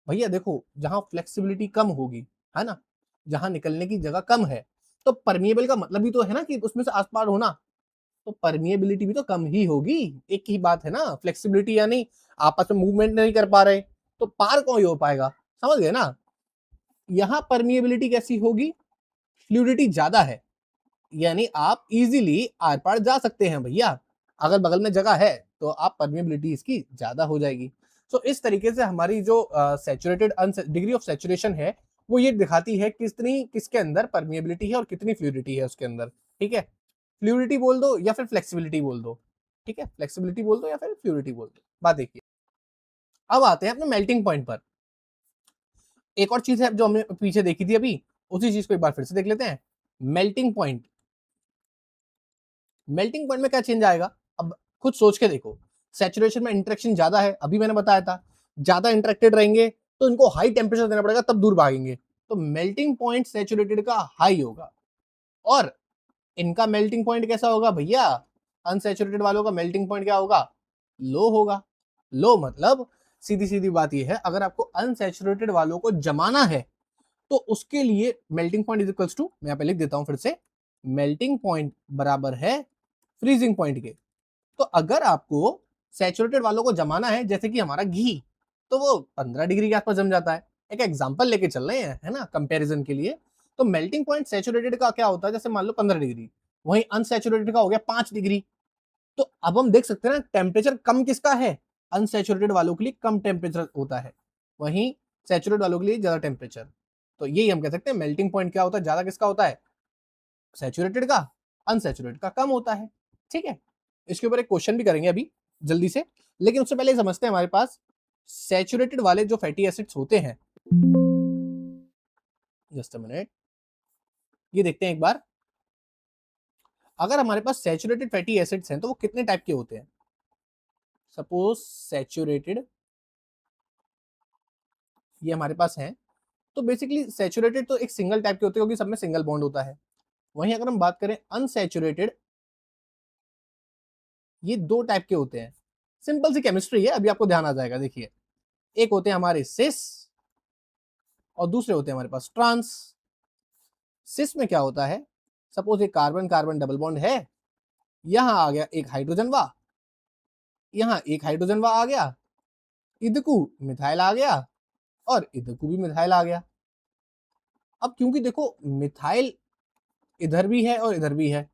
भैया देखो जहां फ्लेक्सिबिलिटी कम होगी, है ना, जहां निकलने की जगह कम है, तो परमिएबल का मतलब भी तो है ना कि उसमें से आस पार होना, तो परमिएबिलिटी भी तो कम ही होगी। एक ही बात है ना, फ्लेक्सिबिलिटी यानी आपस में मूवमेंट नहीं कर पा रहे, तो पार कौन हो पाएगा, समझ गए ना। यहाँ परमिएबिलिटी कैसी होगी, फ्लूइडिटी ज्यादा है, यानी आप इजीली आर पार जा सकते हैं भैया, अगर बगल में जगह है तो आप परमिएबिलिटी इसकी ज्यादा हो जाएगी। तो इस तरीके से हमारी जो सैचुरेटेड डिग्री ऑफ सैचुरेशन है वो ये दिखाती है कितनी किसके अंदर परमिएबिलिटी है और कितनी फ्लूइडिटी है उसके अंदर, ठीक है। फ्लूइडिटी बोल दो या फिर फ्लेक्सिबिलिटी बोल दो, ठीक है, फ्लेक्सिबिलिटी बोल दो या फिर फ्लूइडिटी बोल दो, बात देखिए। अब आते हैं अपने मेल्टिंग पॉइंट पर। एक और चीज है जो हमने पीछे देखी थी अभी, उसी चीज को एक बार फिर से देख लेते हैं। मेल्टिंग पॉइंट, मेल्टिंग पॉइंट में क्या चेंज आएगा, अब खुद सोच के देखो। सैचुरेशन में इंटरेक्शन ज्यादा है, अभी मैंने बताया था, ज्यादा इंटरेक्टेड रहेंगे तो इनको हाई टेम्परेचर देना पड़ेगा तब दूर भागेंगे, तो मेल्टिंग पॉइंट सैचुरेटेड का हाई होगा, और इनका मेल्टिंग पॉइंट कैसा होगा भैया, अनसैचुरेटेड वालों का मेल्टिंग पॉइंट क्या होगा, लो होगा। लो मतलब सीधी सीधी बात यह है, अगर आपको अनसैचुरेटेड वालों को जमाना है तो उसके लिए melting point is equals to, मैं यहाँ पे लिख देता हूं फिर से, मेल्टिंग पॉइंट बराबर है फ्रीजिंग पॉइंट के। तो अगर आपको सैचुरेटेड वालों को जमाना है, जैसे कि हमारा घी, तो वो 15 डिग्री के आसपास जम जाता है, एक एग्जांपल लेके चल रहे हैं, है ना, कंपैरिजन के लिए। तो मेल्टिंग पॉइंट सैचुरेटेड का क्या होता है, जैसे मान लो 15 डिग्री, वहीं अनसैचुरेटेड का हो गया 5 डिग्री। तो अब हम देख सकते हैं ना, टेम्परेचर कम किसका है, अनसैचुरेटेड वालों के लिए कम टेम्परेचर होता है, वहीं सैचुरेटेड वालों के लिए ज्यादा टेम्परेचर। तो यही हम कह सकते हैं मेल्टिंग पॉइंट क्या होता है, ज्यादा किसका होता है, सैचुरेटेड का, अनसैचुरेटेड का कम होता है, ठीक है। इसके ऊपर एक क्वेश्चन भी करेंगे अभी जल्दी से, लेकिन उससे पहले समझते हैं हमारे पास सैचुरेटेड वाले जो फैटी एसिड्स होते हैं, जस्ट अ मिनट, ये देखते हैं एक बार। अगर हमारे पास सैचुरेटेड फैटी एसिड्स हैं तो वो कितने टाइप के होते हैं। सपोज सैचुरेटेड ये हमारे पास हैं, तो बेसिकली सैचुरेटेड तो एक सिंगल टाइप के होते हैं क्योंकि सब में सिंगल बॉन्ड होता है। वहीं अगर हम बात करें अनसैचुरेटेड, ये 2 टाइप के होते हैं। सिंपल सी केमिस्ट्री है, अभी आपको ध्यान आ जाएगा। देखिए, एक होते हैं हमारे सिस और दूसरे होते हैं हमारे पास ट्रांस। सिस में क्या होता है, सपोज एक कार्बन कार्बन डबल बॉन्ड है, यहां आ गया एक हाइड्रोजन वाह, यहां एक हाइड्रोजन वाह आ गया, इधकू मिथाइल आ गया और इधकू भी मिथाइल आ गया। अब क्योंकि देखो मिथाइल इधर भी है और इधर भी है,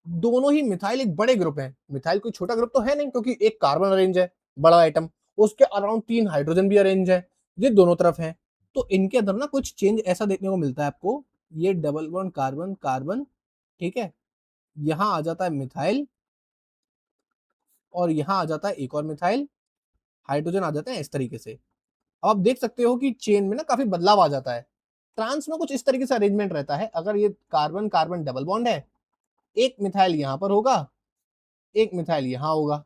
दोनों ही मिथाइल एक बड़े ग्रुप हैं, मिथाइल कोई छोटा ग्रुप तो है नहीं, क्योंकि एक कार्बन अरेंज है बड़ा आइटम, उसके अराउंड 3 हाइड्रोजन भी अरेंज है, ये दोनों तरफ है। तो इनके अंदर ना कुछ चेंज ऐसा देखने को मिलता है आपको, ये डबल बॉन्ड कार्बन कार्बन, ठीक है, यहां आ जाता है मिथाइल और यहां आ जाता है एक और मिथाइल, हाइड्रोजन आ जाते हैं इस तरीके से। अब आप देख सकते हो कि चेन में ना काफी बदलाव आ जाता है। ट्रांस में कुछ इस तरीके से अरेंजमेंट रहता है, अगर ये कार्बन कार्बन डबल बॉन्ड है, एक मिथाइल यहां पर होगा, एक मिथाइल यहां होगा,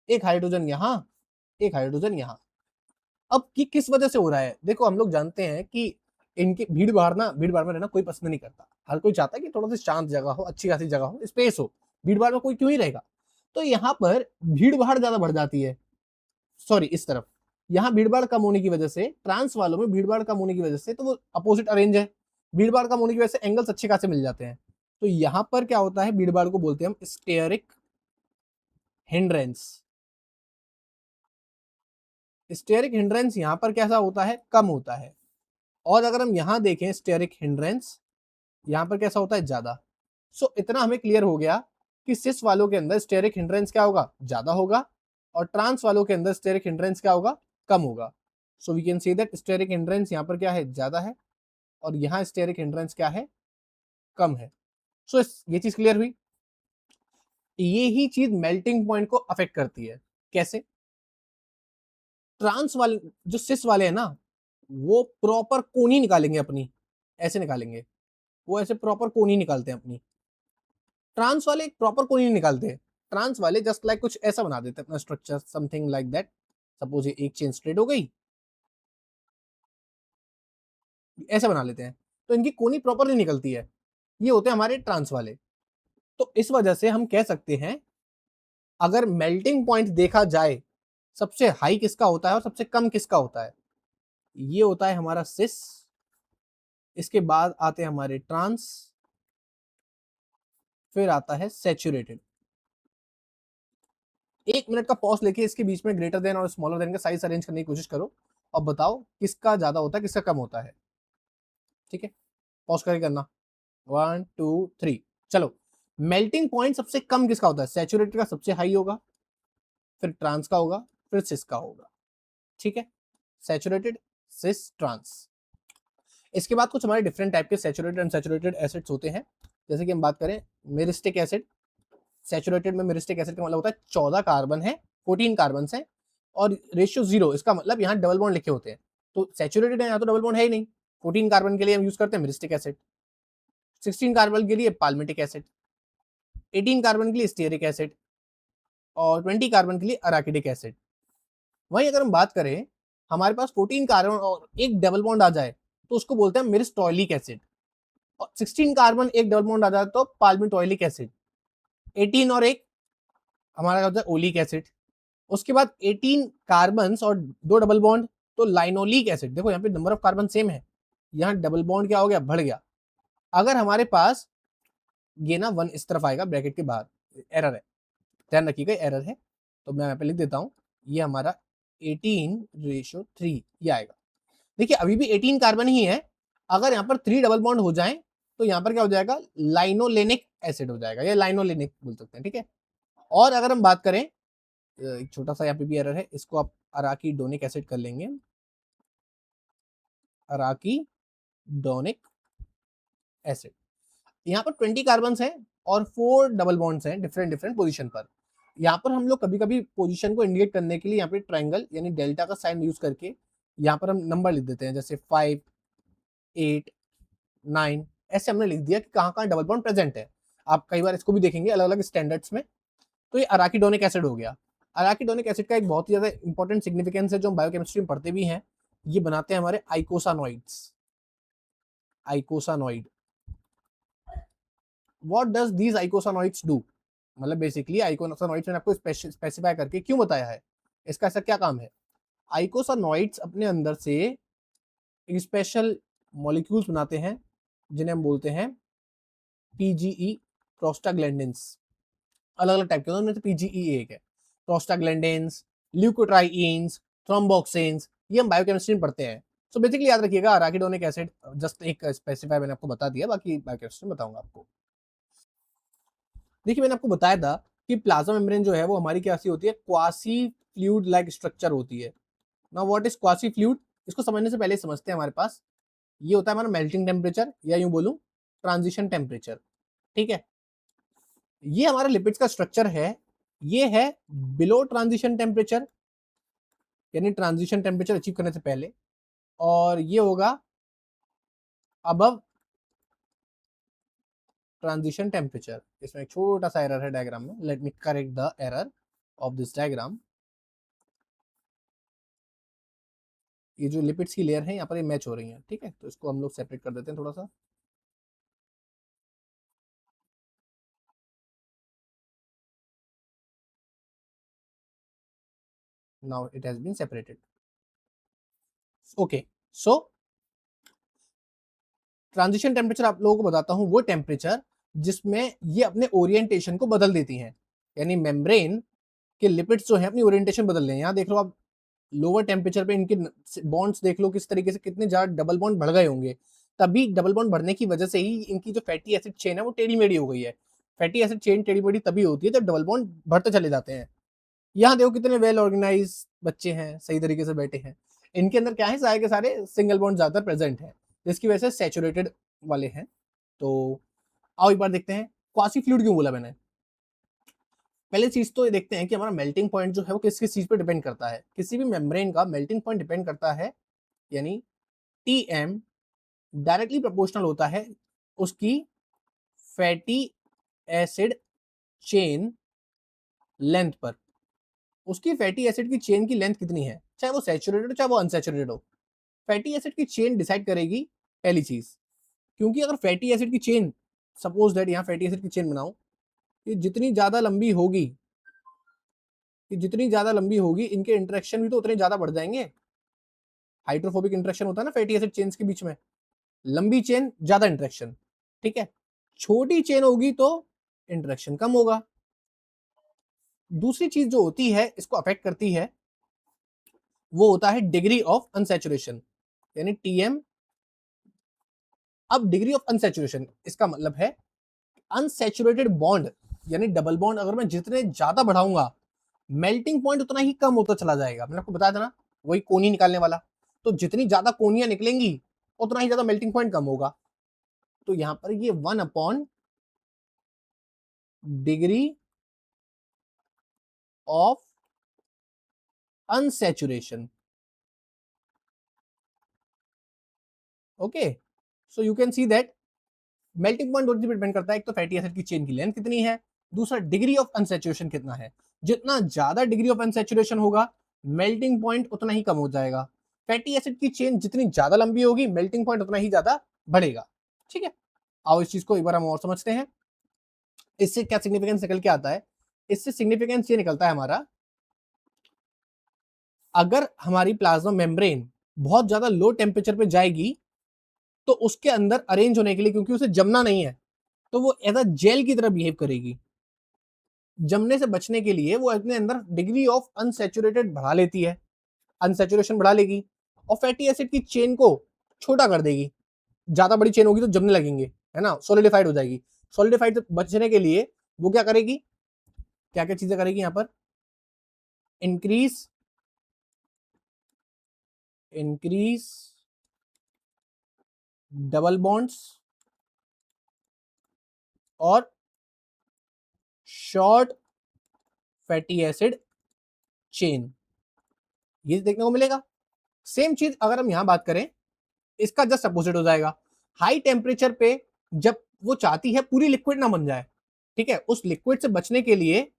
एक हाइड्रोजन यहां, एक हाइड्रोजन यहां। अब कि किस वजह से हो रहा है, देखो हम लोग जानते हैं कि इनकी भीड़ भाड़ में रहना कोई पसंद नहीं करता, हर कोई चाहता है कि थोड़ा सा शांत जगह हो, अच्छी खासी जगह हो, स्पेस हो, भीड़ भाड़ में कोई क्यों ही रहेगा। तो यहाँ पर भीड़ भाड़ ज्यादा बढ़ जाती है, सॉरी इस तरफ, यहाँ भीड़ भाड़ कम होने की वजह से, ट्रांस वालों में भीड़ भाड़ कम होने की वजह से, तो वो अपोजिट अरेंज है, भीड़ भाड़ कम होने की वजह से एंगल्स अच्छे खासे मिल जाते हैं। तो यहाँ पर क्या होता है, भीड़ भाड़ को बोलते हैं हम स्टेरिक हिंड्रेंस। स्टेरिक हिंड्रेंस यहाँ पर कैसा होता है, कम होता है। और अगर हम यहाँ देखें स्टेरिक हिंड्रेंस, यहाँ पर कैसा होता है, ज्यादा। सो इतना हमें क्लियर हो गया कि सिस वालों के अंदर स्टेरिक हिंड्रेंस क्या होगा, ज्यादा होगा, और ट्रांस वालों के अंदर स्टेरिक हिंड्रेंस क्या होगा, कम होगा। So we can see that steric hindrance यहाँ पर क्या है, ज्यादा है, और यहाँ स्टेरिक हिंड्रेंस क्या है, कम है। सो ये चीज क्लियर हुई। ये ही चीज मेल्टिंग पॉइंट को अफेक्ट करती है। कैसे, ट्रांस वाले जो सिस वाले हैं ना, वो प्रॉपर कोनी निकालेंगे अपनी, ऐसे निकालेंगे, वो ऐसे प्रॉपर कोनी निकालते हैं अपनी। ट्रांस वाले एक प्रॉपर कोनी नहीं निकालते हैं, ट्रांस वाले जस्ट लाइक कुछ ऐसा बना देते हैं अपना structure, something like that. Suppose ये एक चेन स्ट्रेट हो गई, ऐसा बना लेते हैं, तो इनकी कोनी प्रॉपर नहीं निकलती है, ये होते हैं हमारे ट्रांस वाले। तो इस वजह से हम कह सकते हैं, अगर मेल्टिंग पॉइंट देखा जाए, सबसे हाई किसका होता है और सबसे कम किसका होता है, ये होता है हमारा सिस, इसके बाद आते हैं हमारे ट्रांस, फिर आता है सैचुरेटेड। 1 मिनट का पॉज लेके इसके बीच में ग्रेटर देन और स्मॉलर देन का साइज अरेंज करने की कोशिश करो, और बताओ किसका ज्यादा होता है किसका कम होता है। ठीक है, पॉज करके करना, 1 2 3, चलो। मेल्टिंग पॉइंट सबसे कम किसका होता है, सैचुरेटेड का सबसे हाई होगा, फिर ट्रांस का होगा, फिर सिस का होगा। ठीक है, सैचुरेटेड, सिस, ट्रांस। इसके बाद कुछ हमारे डिफरेंट टाइप के सैचुरेटेड एंड सैचुरेटेड एसिड्स होते हैं। जैसे कि हम बात करें मेरिस्टिक एसिड, सैचुरेटेड में मेरिस्टिक एसिड का मतलब होता है 14 कार्बन है, 14 कार्बन है, और रेशियो 0, इसका मतलब यहाँ डबल बॉन्ड लिखे होते हैं। तो सैचुरेटेड है, यहाँ तो डबल बॉन्ड है ही नहीं। 14 कार्बन के लिए हम यूज करते हैं मेरिस्टिक एसिड, 16 कार्बन के लिए पाल्मेटिक एसिड, 18 कार्बन के लिए स्टीयरिक एसिड, और 20 कार्बन के लिए अराकिडिक एसिड। वहीं अगर हम बात करें, हमारे पास 14 कार्बन और एक डबल बॉन्ड आ जाए, तो उसको बोलते हैं मिरिस्टॉयलिक एसिड, और 16 कार्बन एक डबल बॉन्ड आ जाए तो पाल्मिटॉयलिक एसिड, 18 और एक हमारा होता है ओलिक एसिड। उसके बाद 18 कार्बन और 2 डबल बॉन्ड तो लाइनोलिक एसिड। देखो यहाँ पे नंबर ऑफ कार्बन सेम है, यहाँ डबल बॉन्ड क्या हो गया, बढ़ गया। अगर हमारे पास ये ना 1 इस तरफ आएगा ब्रैकेट के बाहर, एरर है, ध्यान रखिएगा एरर है, तो मैं यहाँ पे लिख देता हूँ, ये हमारा 18:3 ये आएगा। देखिए अभी भी 18 कार्बन ही है, अगर यहाँ पर 3 डबल बॉन्ड हो जाए तो यहाँ पर क्या हो जाएगा, लाइनोलेनिक एसिड हो जाएगा, या लाइनोलेनिक बोल सकते हैं। ठीक है, और अगर हम बात करें, एक छोटा सा यहाँ पे भी एरर है, इसको आप अराकीडोनिक एसिड कर लेंगे, अराकीडोनिक एसिड। यहाँ पर 20 कार्बन है और 4 डबल बॉन्ड्स हैं डिफरेंट डिफरेंट पोजीशन पर। यहाँ पर हम लोग कभी कभी पोजीशन को इंडिकेट करने के लिए यहाँ पे ट्रायंगल यानी डेल्टा का साइन यूज करके यहाँ पर हम नंबर लिख देते हैं, जैसे 5 8 9, ऐसे हमने लिख दिया कि कहाँ कहाँ डबल बॉन्ड प्रेजेंट है। आप कई बार इसको भी देखेंगे अलग अलग स्टैंडर्ड्स में। तो ये अराकीडोनिक एसिड हो गया। अराकीडोनिक एसिड का एक बहुत ही ज्यादा इंपॉर्टेंट सिग्निफिकेंस है, जो हम बायोकेमिस्ट्री में पढ़ते भी हैं। ये बनाते हैं हमारे आइकोसानॉइड्स, आइकोसानॉइड। व्हाट डज दीज आइकोसानॉइड्स डू, मतलब बेसिकली आइकोसानॉइड्स मैंने आपको स्पेसिफाई करके क्यों बताया है, इसका ऐसा क्या काम है। आइकोसानॉइड्स अपने अंदर से स्पेशल मॉलिक्यूल्स बनाते हैं, जिन्हें हम बोलते हैं पीजीई प्रोस्टाग्लैंडिन्स, अलग अलग टाइप के होते हैं, तो पीजीई एक है। प्रोस्टाग्लैंडिन्स, ल्यूकोट्राइन्स, थ्रोम्बोक्सिन्स, ये हम बायोकेमिस्ट्री में पढ़ते हैं। सो बेसिकली याद रखिएगा अराकिडोनिक एसिड जस्ट एक स्पेसिफाई मैंने आपको बता दिया, बाकी बायोकेमिस्ट्री में बताऊंगा आपको। देखिए मैंने आपको बताया था कि प्लाज्मा मेम्ब्रेन जो है वो हमारी क्या सी होती है, क्वासी फ्लूइड लाइक स्ट्रक्चर होती है। Now what is quasi fluid, इसको समझने से पहले समझते हैं हमारे पास ये होता है हमारा मेल्टिंग टेम्परेचर, या यूं बोलूं ट्रांजिशन टेम्परेचर। ठीक है, ये हमारा लिपिड्स का स्ट्रक्चर है, ये है बिलो ट्रांजिशन टेम्परेचर, यानी ट्रांजिशन टेम्परेचर अचीव करने से पहले, और ये होगा अबव ट्रांजिशन टेम्परेचर। इसमें एक छोटा सा एरर है डायग्राम में, let me correct the error of this diagram. ये जो लिपिड्स की लेयर है यहाँ पर ये मैच हो रही है, ठीक है, तो इसको हम लोग सेपरेट कर देते हैं थोड़ा सा। Now it has been separated. Okay, so transition temperature आप लोगों को बताता हूं, वो टेम्परेचर जिसमें ये अपने ओरिएंटेशन को बदल देती हैं, यानी मेम्ब्रेन के लिपिड्स जो है अपनी ओरिएंटेशन बदल रहे हैं। यहाँ देख लो आप, लोअर टेम्परेचर पे इनके बॉन्ड्स देख लो किस तरीके से, कितने ज्यादा डबल बॉन्ड बढ़ गए होंगे। तभी डबल बॉन्ड बढ़ने की वजह से ही इनकी जो फैटी एसिड चेन है वो टेढ़ी मेढ़ी हो गई है। फैटी एसिड चेन टेढ़ी मेढ़ी तभी होती है जब डबल बॉन्ड बढ़ते चले जाते हैं। यहाँ देखो कितने वेल ऑर्गेनाइज बच्चे हैं, सही तरीके से बैठे हैं। इनके अंदर क्या है, सारे के सारे सिंगल बॉन्ड ज्यादा प्रेजेंट है, जिसकी वजह से सैचुरेटेड वाले हैं। तो आओ एक बार देखते हैं क्वासी फ्लूइड क्यों बोला मैंने। पहले चीज तो ये देखते हैं कि हमारा मेल्टिंग पॉइंट जो है वो किस किस चीज पे डिपेंड करता है। किसी भी मेम्ब्रेन का मेल्टिंग पॉइंट डिपेंड करता है, यानी टीएम डायरेक्टली प्रोपोर्शनल होता है उसकी फैटी एसिड चेन लेंथ पर। उसकी फैटी एसिड की चेन की लेंथ कितनी है, चाहे वो सैचुरेटेड हो चाहे वो अनसैचुरेटेड हो, फैटी एसिड की चेन डिसाइड करेगी पहली चीज। क्योंकि अगर फैटी एसिड की चेन, सपोज दैट यहाँ फैटी एसिड की चेन बनाओ, ये जितनी ज्यादा लंबी होगी, ये जितनी ज्यादा लंबी होगी इनके इंटरेक्शन भी तो उतने ज्यादा बढ़ जाएंगे। हाइड्रोफोबिक इंटरेक्शन होता है ना फैटी एसिड चेन्स के बीच में, लंबी चेन ज्यादा इंटरेक्शन, ठीक है। छोटी चेन होगी तो इंटरेक्शन कम होगा। दूसरी चीज जो होती है इसको अफेक्ट करती है, वो होता है डिग्री ऑफ अनसैचुरेशन, यानी टीएम। अब डिग्री ऑफ अनसैचुरेशन इसका मतलब है अनसैचुरेटेड बॉन्ड, यानी डबल बॉन्ड अगर मैं जितने ज्यादा बढ़ाऊंगा मेल्टिंग पॉइंट उतना ही कम होता चला जाएगा। मैंने आपको बताया था ना, वही कोनी निकालने वाला। तो जितनी ज्यादा कोनियां निकलेंगी उतना ही ज्यादा मेल्टिंग पॉइंट कम होगा। तो यहां पर ये 1 degree of unsaturation. Okay, so you can see that melting point दो डिपेंड करता है, एक तो फैटी एसिड की चेन की लेंथ कितनी है, दूसरा डिग्री ऑफ अनसैचुरेशन कितना है। जितना ज्यादा डिग्री ऑफ अनसैचुरेशन होगा मेल्टिंग पॉइंट उतना ही कम हो जाएगा। फैटी एसिड की चेन जितनी ज्यादा लंबी होगी मेल्टिंग पॉइंट उतना ही ज्यादा बढ़ेगा। ठीक है, आओ इस चीज को एक बार हम और समझते हैं। इससे क्या सिग्निफिकेंस निकल के आता है, इससे सिग्निफिकेंस ये निकलता है हमारा, अगर हमारी प्लाज्मा मेम्ब्रेन बहुत ज्यादा लो टेम्परेचर पे जाएगी तो उसके अंदर अरेंज होने के लिए, क्योंकि उसे जमना नहीं है, तो वो एज अ जेल की तरह बिहेव करेगी। जमने से बचने के लिए वो अपने अंदर डिग्री ऑफ अनसैचुरेटेड बढ़ा लेती है, अनसैचुरेशन बढ़ा लेगी, और फैटी एसिड की चेन को छोटा कर देगी। ज्यादा बड़ी चेन होगी तो जमने लगेंगे, है ना, सॉलिडिफाइड हो जाएगी। सॉलिडिफाइड से बचने के लिए वो क्या करेगी, क्या क्या चीजें करेगी यहाँ पर, इंक्रीज इंक्रीज डबल बॉन्ड्स और शॉर्ट फैटी एसिड चेन, ये देखने को मिलेगा। सेम चीज अगर हम यहां बात करें, इसका जस्ट अपोजिट हो जाएगा। हाई टेम्परेचर पे जब वो चाहती है पूरी लिक्विड ना बन जाए, ठीक है, उस लिक्विड से बचने के लिए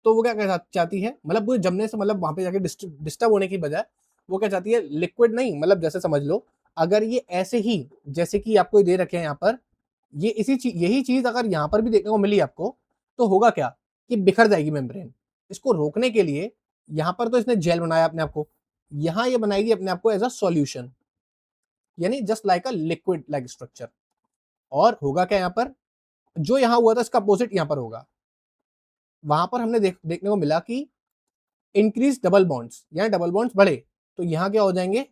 तो वो क्या चाहती है, मतलब पूरे जमने से, मतलब वहां पे जाके डिस्टर्ब होने की बजाय वो क्या चाहती है, लिक्विड नहीं, मतलब जैसे समझ लो अगर ये ऐसे ही, जैसे कि आपको दे रखे हैं यहाँ पर, ये यही चीज अगर यहाँ पर भी देखने को मिली आपको, तो होगा क्या कि बिखर जाएगी मेम्ब्रेन। इसको रोकने के लिए यहाँ पर तो इसने जेल बनाया अपने आप को, यहाँ ये बनाएगी अपने आप को एज अ सॉल्यूशन, यानी just like a liquid like structure. और होगा क्या यहाँ पर, जो यहां हुआ था इसका अपोजिट यहां पर होगा। वहां पर हमने देखने को मिला कि इंक्रीज डबल बॉन्ड्स, यहाँ डबल बॉन्ड्स बढ़े, तो यहाँ क्या हो जाएंगे,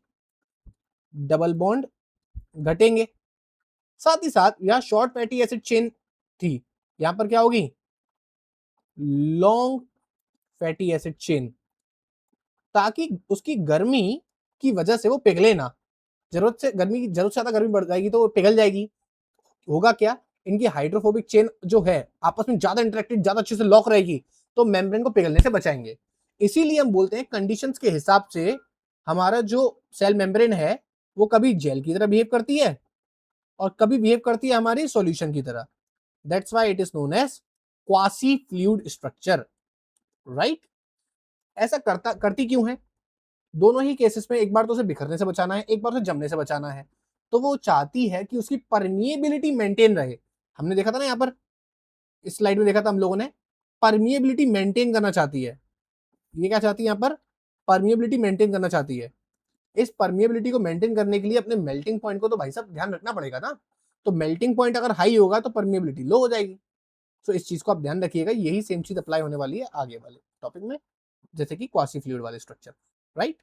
डबल बॉन्ड घटेंगे। साथ ही साथ यहाँ शॉर्ट फैटी एसिड चेन थी, यहां पर क्या होगी, लॉन्ग फैटी एसिड चेन, ताकि उसकी गर्मी की वजह से वो पिघले ना। जरूरत से ज्यादा गर्मी बढ़ जाएगी तो वो पिघल जाएगी। होगा क्या, इनकी हाइड्रोफोबिक चेन जो है आपस में ज्यादा इंटरेक्टेड, ज्यादा अच्छे से लॉक रहेगी, तो मेम्ब्रेन को पिघलने से बचाएंगे। इसीलिए हम बोलते हैं कंडीशंस के हिसाब से हमारा जो सेल मेम्ब्रेन है वो कभी जेल की तरह बिहेव करती है और कभी बिहेव करती है हमारी सॉल्यूशन की तरह। That's why it is known as quasi fluid structure, right. ऐसा करती क्यों है, दोनों ही केसेस में एक बार तो उसे बिखरने से बचाना है, एक बार उसे जमने से बचाना है। तो वो चाहती है कि उसकी परमिएबिलिटी मेंटेन रहे। हमने देखा था ना यहाँ पर, इस स्लाइड में देखा था हम लोगों ने, परमिएबिलिटी मेंटेन करना चाहती है। ये क्या चाहती है यहाँ पर, परमिएबिलिटी मेंटेन करना चाहती है। इस परमिएबिलिटी को मेंटेन करने के लिए अपने मेल्टिंग पॉइंट को तो भाई साहब ध्यान रखना पड़ेगा ना। तो मेल्टिंग पॉइंट अगर हाई होगा तो परमिएबिलिटी लो हो जाएगी। तो इस चीज को आप ध्यान रखिएगा, यही सेम चीज अप्लाई होने वाली है आगे वाले टॉपिक में, जैसे कि क्वासी फ्लूइड वाले स्ट्रक्चर, राइट।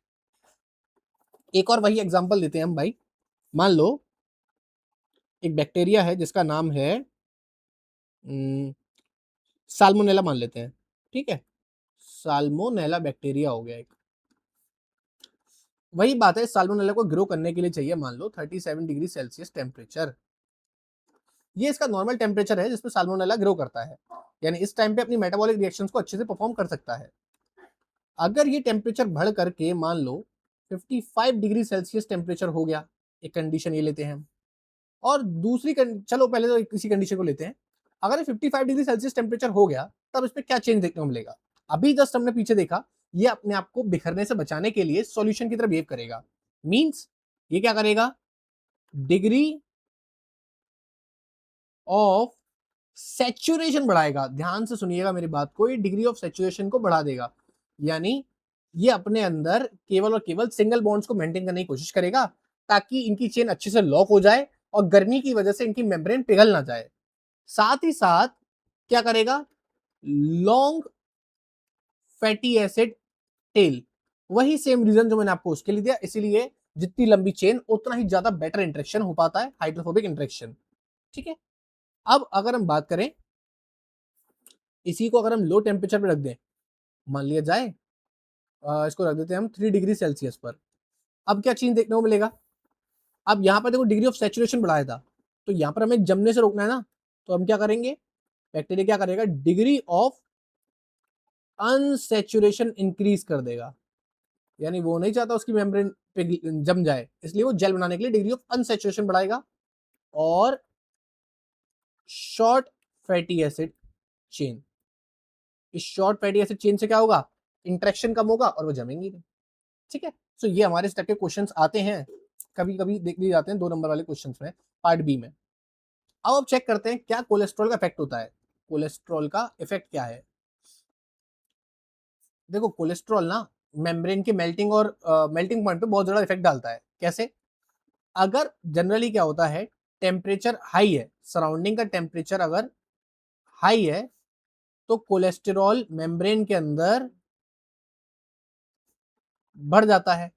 एक और वही एग्जांपल देते हैं हम भाई। मान लो एक बैक्टीरिया है जिसका नाम है साल्मोनेला मान लेते हैं, ठीक है। साल्मोनेला बैक्टीरिया हो गया एक। वही बात है, साल्मोनेला को ग्रो करने के लिए चाहिए मान लो 37 डिग्री सेल्सियस टेम्परेचर। ये इसका नॉर्मल टेम्परेचर है जिसमें साल्मोनेला ग्रो करता है, यानी इस टाइम पे अपनी मेटाबॉलिक रिएक्शंस को अच्छे से परफॉर्म कर सकता है। अगर ये टेम्परेचर बढ़ करके मान लो 55 डिग्री सेल्सियस टेम्परेचर हो गया, एक कंडीशन ये लेते हैं हम। और दूसरी चलो पहले तो किसी कंडीशन को लेते हैं, अगर 55 डिग्री सेल्सियस टेम्परेचर हो गया तब इसमें क्या चेंज देखने को मिलेगा। अभी जस्ट हमने पीछे देखा, ये अपने आप को बिखरने से बचाने के लिए सॉल्यूशन की तरह बिहेव करेगा। मींस ये क्या करेगा, डिग्री ऑफ सैचुरेशन बढ़ाएगा। ध्यान से सुनिएगा मेरी बात को, ये डिग्री ऑफ सैचुरेशन को बढ़ा देगा। यानी ये अपने अंदर केवल और केवल सिंगल बॉन्ड्स को मेंटेन करने की कोशिश करेगा ताकि इनकी चेन अच्छे से लॉक हो जाए और गर्मी की वजह से इनकी मेम्ब्रेन पिघल ना जाए। साथ ही साथ क्या करेगा, लॉन्ग फैटी एसिड टेल, वही सेम रीजन जो मैंने आपको उसके लिए दिया। इसीलिए जितनी लंबी चेन उतना ही ज्यादा बेटर इंटरेक्शन हो पाता है, हाइड्रोफोबिक इंटरेक्शन, ठीक है। अब अगर हम बात करें, इसी को अगर हम लो टेम्परेचर पे रख दें, मान लिया जाए इसको रख देते हैं हम 3 डिग्री सेल्सियस पर। अब क्या चीज देखने को मिलेगा, अब यहाँ पर देखो डिग्री ऑफ सैचुरेशन बढ़ाया था, तो यहाँ पर हमें जमने से रोकना है ना, तो हम क्या करेंगे, बैक्टीरिया क्या करेगा, डिग्री ऑफ अनसैचुरेशन इंक्रीज कर देगा। यानी वो नहीं चाहता उसकी मेम्ब्रेन पे जम जाए, इसलिए वो जेल बनाने के लिए डिग्री ऑफ अनसैचुरेशन बढ़ाएगा और शॉर्ट फैटी एसिड चेन, इस शॉर्ट फैटी एसिड चेन से क्या होगा, इंटरेक्शन कम होगा और वो जमेंगी नहीं, ठीक है। सो ये हमारे इस टाइप के क्वेश्चंस आते हैं, कभी कभी देख लिए जाते हैं 2 नंबर वाले क्वेश्चंस में, पार्ट बी में। अब आप चेक करते हैं क्या कोलेस्ट्रॉल का इफेक्ट होता है। कोलेस्ट्रॉल का इफेक्ट क्या है, देखो कोलेस्ट्रॉल ना मेम्ब्रेन के मेल्टिंग और मेल्टिंग पॉइंट पे बहुत ज्यादा इफेक्ट डालता है। कैसे, अगर जनरली क्या होता है, टेम्परेचर हाई है, सराउंडिंग का टेम्परेचर अगर हाई है तो कोलेस्टेरॉल मेम्ब्रेन के अंदर बढ़ जाता है,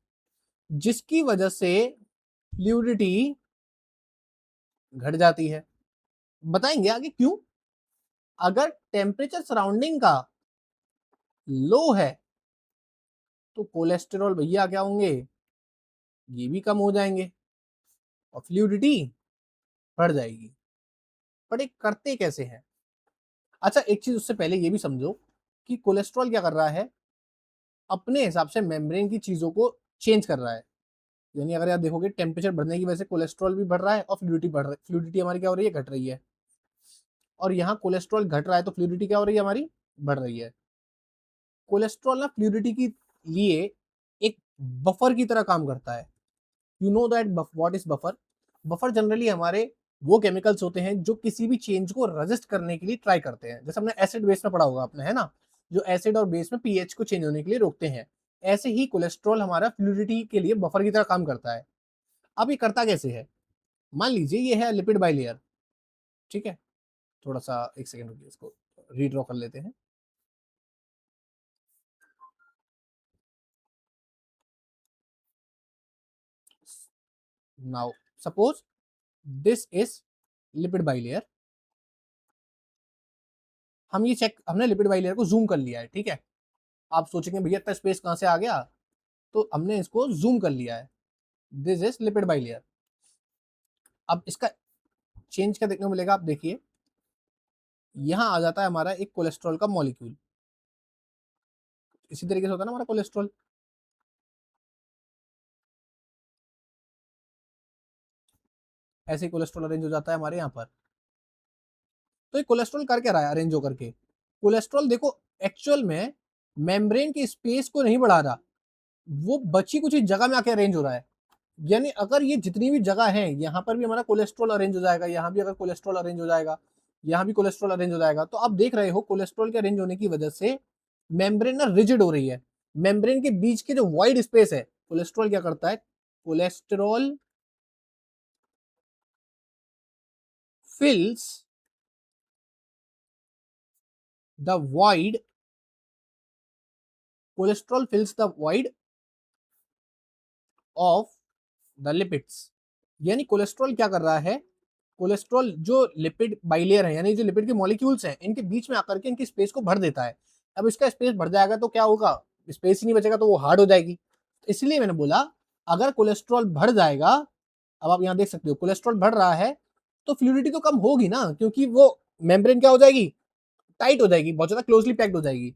जिसकी वजह से फ्लूइडिटी घट जाती है। बताएंगे आगे क्यों। अगर टेम्परेचर सराउंडिंग का लो है तो कोलेस्टेरॉल भैया क्या होंगे, ये भी कम हो जाएंगे और फ्लूइडिटी बढ़ जाएगी। बट ये करते कैसे हैं, अच्छा एक चीज उससे पहले ये भी समझो कि कोलेस्ट्रॉल क्या कर रहा है, अपने हिसाब से मेम्ब्रेन की चीजों को चेंज कर रहा है। यानी अगर आप देखोगे टेम्परेचर बढ़ने की वजह से कोलेस्ट्रॉल भी बढ़ रहा है और फ्लूइडिटी बढ़ रही है, फ्लूइडिटी हमारी क्या हो रही है, घट रही है। और यहाँ कोलेस्ट्रॉल घट रहा है तो फ्लूइडिटी क्या हो रही है, हमारी बढ़ रही है। कोलेस्ट्रॉल ना फ्लूइडिटी के लिए एक बफर की तरह काम करता है। You know that what is buffer, buffer generally हमारे वो केमिकल्स होते हैं जो किसी भी चेंज को रेजिस्ट करने के लिए ट्राई करते हैं। जैसे हमने एसिड बेस में पढ़ा होगा आपने, है ना, जो एसिड और बेस में पीएच को चेंज होने के लिए रोकते हैं। ऐसे ही कोलेस्ट्रॉल हमारा फ्लूइडिटी के लिए बफर की तरह काम करता है। अब ये करता कैसे है, मान लीजिए ये है लिपिड बाइलेयर, ठीक है, थोड़ा सा एक सेकेंड रुकिए, इसको रीड्रॉ कर लेते हैं। Now suppose this is lipid bilayer. हम ये चेक, हमने लिपिड बाइलेयर को जूम कर लिया है, ठीक है। आप सोचेंगे भैया इतना स्पेस कहाँ से आ गया, तो हमने इसको जूम कर लिया है। This is lipid bilayer. अब इसका चेंज क्या देखने को मिलेगा, आप देखिए यहां आ जाता है हमारा एक कोलेस्ट्रॉल का मॉलिक्यूल। इसी तरीके से होता है ना हमारा कोलेस्ट्रॉल। ऐसे ही कोलेस्ट्रॉल अरेंज हो जाता है हमारे यहाँ पर। तो ये कोलेस्ट्रॉल कर क्या रहा है अरेंज होकर के? कोलेस्ट्रॉल देखो एक्चुअल में मेम्ब्रेन की स्पेस को नहीं बढ़ा रहा, वो बची कुछ जगह में आके अरेंज हो रहा है। यानी अगर ये जितनी भी जगह है, यहाँ पर भी हमारा कोलेस्ट्रॉल अरेंज हो जाएगा, यहाँ भी अगर कोलेस्ट्रॉल अरेंज हो जाएगा, यहाँ भी कोलेस्ट्रॉल अरेंज हो जाएगा, तो आप देख रहे हो कोलेस्ट्रॉल के अरेंज होने की वजह से मेम्ब्रेन ना रिजिड हो रही है। मेम्ब्रेन के बीच के जो वाइड स्पेस है, कोलेस्ट्रॉल क्या करता है, cholesterol फिल्स the wide, cholesterol फिल्स the wide of the lipids. यानी कोलेस्ट्रॉल क्या कर रहा है, कोलेस्ट्रॉल जो लिपिड बाइलेयर है, यानी जो लिपिड के मॉलिक्यूल्स हैं, इनके बीच में आकर के इनकी स्पेस को भर देता है। अब इसका स्पेस भर जाएगा तो क्या होगा, स्पेस ही नहीं बचेगा तो वो हार्ड हो जाएगी। इसलिए मैंने बोला अगर कोलेस्ट्रॉल बढ़ जाएगा, अब आप यहाँ देख सकते हो कोलेस्ट्रॉल बढ़ रहा है तो फ्लूइडिटी तो कम होगी ना, क्योंकि वो मेम्ब्रेन क्या हो जाएगी, टाइट हो जाएगी, बहुत ज्यादा क्लोजली पैक्ड हो जाएगी,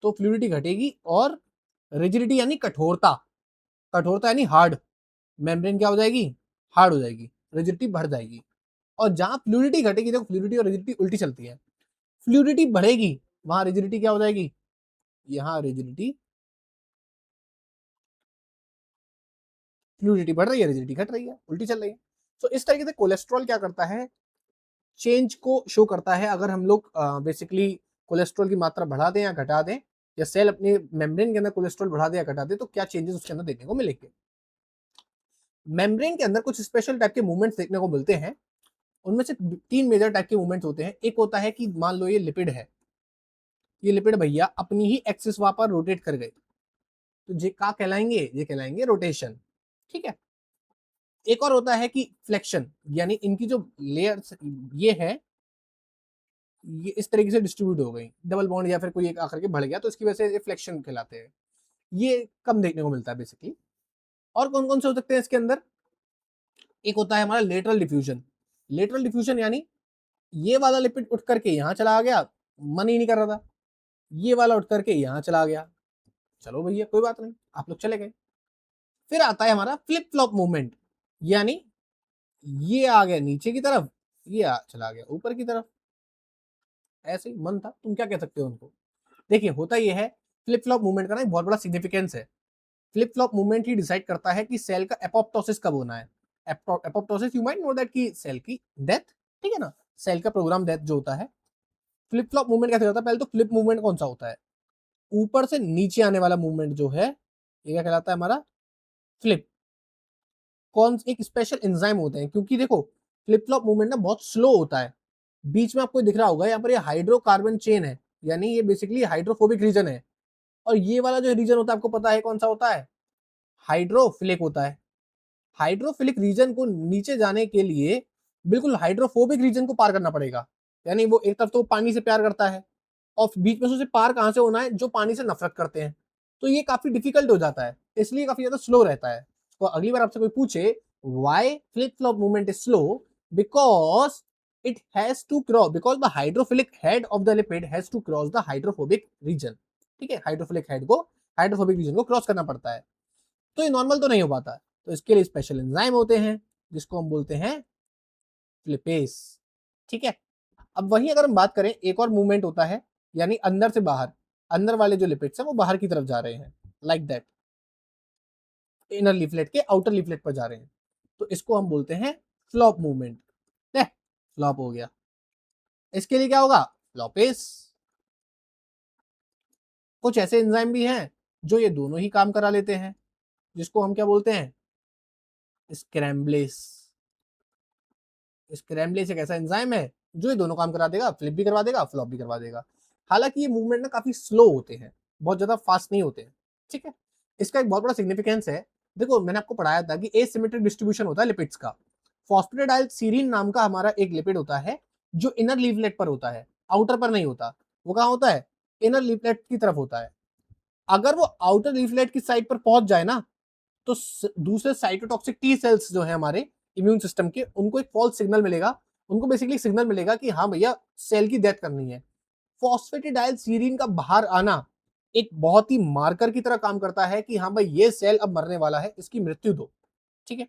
तो फ्लूइडिटी घटेगी। और रिजिडिटी यानी कठोरता, कठोरता यानी हार्ड, मेम्ब्रेन क्या हो जाएगी, हार्ड हो जाएगी, रिजिडिटी बढ़ जाएगी। और जहां फ्लूइडिटी घटेगी, देखो फ्लूइडिटी और रिजिडिटी उल्टी चलती है, फ्लूइडिटी बढ़ेगी वहां रिजिडिटी क्या हो जाएगी, यहाँ रिजिडिटी, फ्लूइडिटी बढ़ रही है, रिजिडिटी घट रही है, उल्टी चल रही है। तो इस तरीके से कोलेस्ट्रॉल क्या करता है, चेंज को शो करता है। अगर हम लोग बेसिकली कोलेस्ट्रॉल की मात्रा बढ़ा दें या घटा दें, या सेल अपने मेम्ब्रेन के अंदर कोलेस्ट्रॉल बढ़ा दे या घटा दे, तो क्या चेंजेस उसके अंदर देखने को मिलेंगे। मेम्ब्रेन के अंदर कुछ स्पेशल टाइप के मूवमेंट्स देखने को मिलते हैं। उनमें से 3 मेजर टाइप के मूवमेंट्स होते हैं। एक होता है कि मान लो ये लिपिड है, ये लिपिड भैया अपनी ही एक्सिस वहां पर रोटेट कर गए, तो ये क्या कहलाएंगे, ये कहलाएंगे रोटेशन, ठीक है। एक और होता है कि फ्लेक्शन, यानी इनकी जो लेयर्स ये है, ये इस तरीके से डिस्ट्रीब्यूट हो गई, डबल बॉन्ड या फिर कोई एक आकर के बढ़ गया, तो इसकी वजह से ये फ्लेक्शन कहलाते हैं। ये कम देखने को मिलता है बेसिकली। और कौन कौन से हो सकते हैं इसके अंदर, एक होता है हमारा लेटरल डिफ्यूजन। लेटरल डिफ्यूजन यानी ये वाला लिपिड उठ करके यहाँ चला गया, मन ही नहीं कर रहा था, ये वाला उठ करके यहाँ चला गया, चलो भैया कोई बात नहीं, आप लोग चले गए। फिर आता है हमारा फ्लिप फ्लॉप मूवमेंट, यानी ये आ गया नीचे की तरफ, ये चला गया ऊपर की तरफ। ऐसे ही मन था, तुम क्या कह सकते हो उनको। देखिए होता ये है, फ्लिप फ्लॉप मूवमेंट का ना एक बहुत बड़ा सिग्निफिकेंस है। फ्लिप फ्लॉप मूवमेंट ही डिसाइड करता है कि सेल का एपोप्टोसिस कब होना है। Apoptosis, you might know that, कि सेल की डेथ, ठीक है ना, सेल का प्रोग्राम डेथ जो होता है। फ्लिप फ्लॉप मूवमेंट कैसे होता है, पहले तो फ्लिप मूवमेंट कौन सा होता है, ऊपर से नीचे आने वाला मूवमेंट जो है, ये क्या कहलाता है हमारा, फ्लिप। कौन एक स्पेशल एंजाइम होते हैं, क्योंकि देखो फ्लिप फ्लॉप मूवमेंट ना बहुत स्लो होता है। बीच में आपको दिख रहा होगा यहाँ पर ये हाइड्रोकार्बन चेन है, यानी ये बेसिकली हाइड्रोफोबिक रीजन है। और ये वाला जो रीजन होता है आपको पता है कौन सा होता है, हाइड्रोफिलिक होता है। हाइड्रोफिलिक रीजन को नीचे जाने के लिए बिल्कुल हाइड्रोफोबिक रीजन को पार करना पड़ेगा। यानी वो एक तरफ तो पानी से प्यार करता है, और बीच में से उसे पार कहां से होना है, जो पानी से नफरत करते हैं। तो ये काफी डिफिकल्ट हो जाता है, इसलिए काफी ज्यादा स्लो रहता है। तो अगली बार आपसे कोई पूछे why flip flop movement is slow, because it has to cross, because the hydrophilic head of the lipid has to cross the hydrophobic region। ठीक है, हाइड्रोफिलिक हेड को, हाइड्रोफोबिक रीजन को क्रॉस करना पड़ता है, तो ये नॉर्मल तो नहीं हो पाता। तो इसके लिए स्पेशल एंजाइम होते हैं जिसको हम बोलते हैं फ्लिपेस, ठीक है। अब वहीं अगर हम बात करें, एक और मूवमेंट होता है, यानी अंदर से बाहर, अंदर वाले जो लिपिड्स हैं वो बाहर की तरफ जा रहे हैं, लाइक दैट, इनर लीफलेट के आउटर लीफलेट पर जा रहे हैं, तो इसको हम बोलते हैं फ्लॉप मूवमेंट। फ्लॉप हो गया, इसके लिए क्या होगा, फ्लॉपेस। कुछ ऐसे एंजाइम भी हैं जो ये दोनों ही काम करा लेते हैं, जिसको हम क्या बोलते हैं, स्क्रैम्बलेस। स्क्रैम्बलेस एक ऐसा एंजाइम है जो ये दोनों काम करा देगा, फ्लिप भी करवा देगा, फ्लॉप भी करवा देगा। हालांकि ये मूवमेंट ना काफी स्लो होते हैं, बहुत ज्यादा फास्ट नहीं होते हैं, ठीक है। इसका एक बहुत बड़ा सिग्निफिकेंस है। देखो मैंने आपको पढ़ाया था कि एसिमेट्रिक डिस्ट्रीब्यूशन होता है लिपिड्स का। फॉस्फेटाइल सीरीन नाम का हमारा एक लिपिड होता है जो इनर लीफलेट पर होता है, आउटर पर नहीं होता। वो कहाँ होता है? इनर लीफलेट की तरफ होता है। अगर वो आउटर लीफलेट की साइड पर पहुंच जाए ना, तो दूसरे साइटोटॉक्सिक टी सेल्स जो है हमारे इम्यून सिस्टम के, उनको एक फॉल्स सिग्नल मिलेगा। उनको बेसिकली सिग्नल मिलेगा कि हाँ भैया सेल की डेथ करनी है। फॉस्फेटिडाइल सीरीन का बाहर आना एक बहुत ही मार्कर की तरह काम करता है कि हाँ भाई ये सेल अब मरने वाला है, इसकी मृत्यु दो, ठीक है।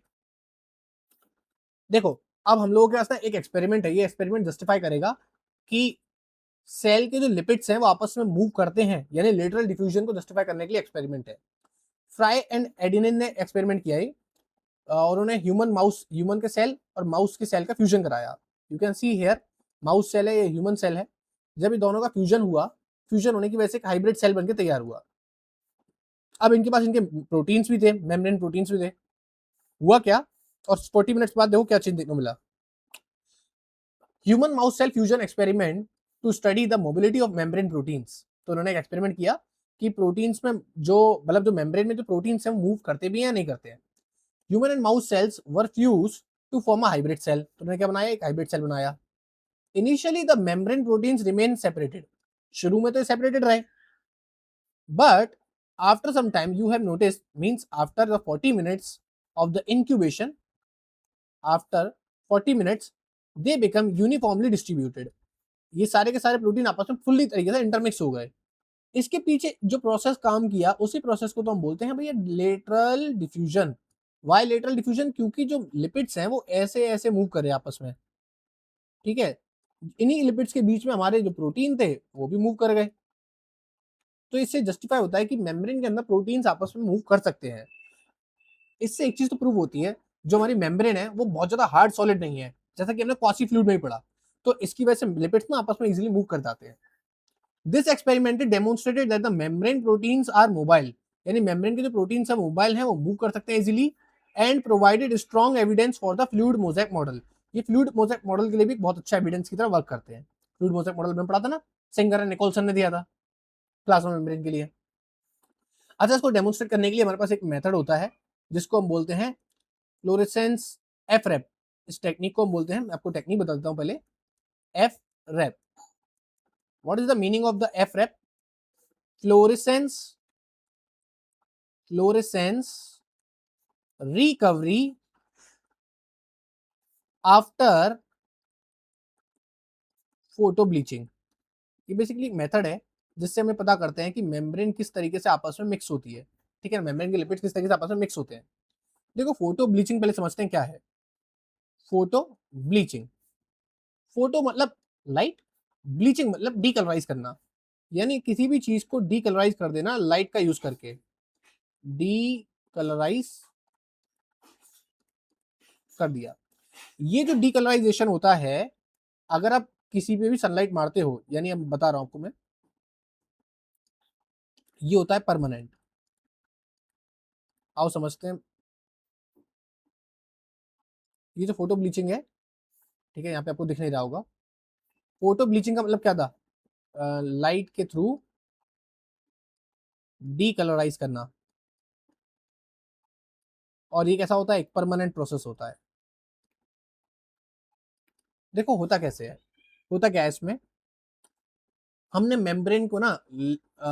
देखो अब हम लोगों के पास ना एक एक्सपेरिमेंट है, ये एक्सपेरिमेंट जस्टिफाई करेगा कि सेल के जो लिपिड्स हैं वो आपस में मूव करते हैं, यानी लेटरल डिफ्यूजन को जस्टिफाई करने के लिए एक्सपेरिमेंट है। फ्राई एंड एडिनिन ने एक्सपेरिमेंट किया है और उन्होंने ह्यूमन के सेल और माउस के सेल का फ्यूजन कराया। You can see here, mouse cell है, ये ह्यूमन सेल है। जब ये दोनों का फ्यूजन हुआ, फ्यूजन होने की वजह से एक हाइब्रिड सेल बनकर तैयार हुआ। अब इनके पास इनके प्रोटीन्स भी थे, मेम्ब्रेन प्रोटीन्स भी थे। हुआ क्या, और 40 मिनट्स बाद देखो क्या चीज देखने को मिला। Human mouse cell fusion experiment to study the mobility of membrane proteins. तो उन्होंने एक एक्सपेरिमेंट किया कि प्रोटीन्स में जो मतलब जो मेम्ब्रेन में जो प्रोटीन्स हैं वो मूव करते भी हैं या नहीं करते हैं। Human and mouse cells were fused to form a hybrid cell. तो उन्होंने क्या बनाया, एक हाइब्रिड सेल बनाया। Initially the membrane proteins remain separated. शुरू में तो सेपरेटेड रहे, but after some time you have noticed, means after the 40 minutes of the incubation, after 40 minutes they become uniformly distributed। ये सारे के सारे प्रोटीन आपस में फुल्ली तरीके से इंटरमिक्स हो गए। इसके पीछे जो प्रोसेस काम किया उसी प्रोसेस को तो हम बोलते हैं भैया lateral diffusion. Why lateral diffusion? क्योंकि जो लिपिड्स हैं वो ऐसे ऐसे मूव कर रहे हैं आपस में, ठीक है। इन्हीं लिपिड्स के बीच में हमारे जो प्रोटीन थे वो भी मूव कर गए। तो इससे जस्टिफाई होता है कि मेम्ब्रेन के अंदर प्रोटीन्स आपस में मूव कर सकते हैं। इससे एक चीज तो प्रूव होती है, जो हमारी मेम्ब्रेन है वो बहुत ज्यादा हार्ड सॉलिड नहीं है, जैसा कि हमने क्वासी फ्लूइड में ही पढ़ा। तो इसकी वजह से लिपिड्स ना आपस में इजीली मूव कर जाते हैं। This experiment demonstrated that the membrane proteins are mobile, यानी मेम्ब्रेन के जो प्रोटीन्स है मोबाइल हैं, वो मूव कर सकते हैं easily, and provided strong evidence for the fluid mosaic model. ये फ्लूइड मोज़ेक मॉडल के लिए भी बहुत अच्छा एविडेंस की तरह वर्क करते हैं। फ्लूइड मोज़ेक मॉडल में पढ़ा था ना, सिंगर एंड निकोलसन ने दिया था प्लाज्मा मेम्ब्रेन के लिए। अच्छा, इसको डेमोन्स्ट्रेट करने के लिए हमारे पास एक मेथड होता है जिसको हम बोलते हैं फ्लोरेसेंस एफ रैप। इस टेक्निक को हम बोलते हैं, मैं आपको टेक्निक बताता हूं पहले। FRAP, what is the meaning of the FRAP? Fluorescence recovery after photo bleaching. ये बेसिकली मेथड है जिससे हमें पता करते हैं कि मेम्ब्रेन किस तरीके से आपस में मिक्स होती है, ठीक है ना। मेम्ब्रेन के लिपिड्स किस तरीके से आपस में मिक्स होते हैं। देखो फोटो ब्लीचिंग पहले समझते हैं क्या है। फोटो ब्लीचिंग, फोटो मतलब लाइट, ब्लीचिंग मतलब डीकलराइज करना, यानी किसी भी चीज को डीकलराइज कर देना लाइट का यूज करके। डीकलराइज कर दिया। ये जो डीकलराइजेशन होता है, अगर आप किसी पे भी सनलाइट मारते हो, यानी अब बता रहा हूं आपको मैं, ये होता है परमानेंट। आओ समझते हैं। ये जो फोटो ब्लीचिंग है, ठीक है, यहाँ पे आपको दिख नहीं रहा होगा। फोटो ब्लीचिंग का मतलब क्या था? लाइट के थ्रू डीकलराइज करना। और ये कैसा होता है? एक परमानेंट प्रोसेस होता है। देखो होता कैसे है, होता क्या है इसमें, हमने मेम्ब्रेन को ना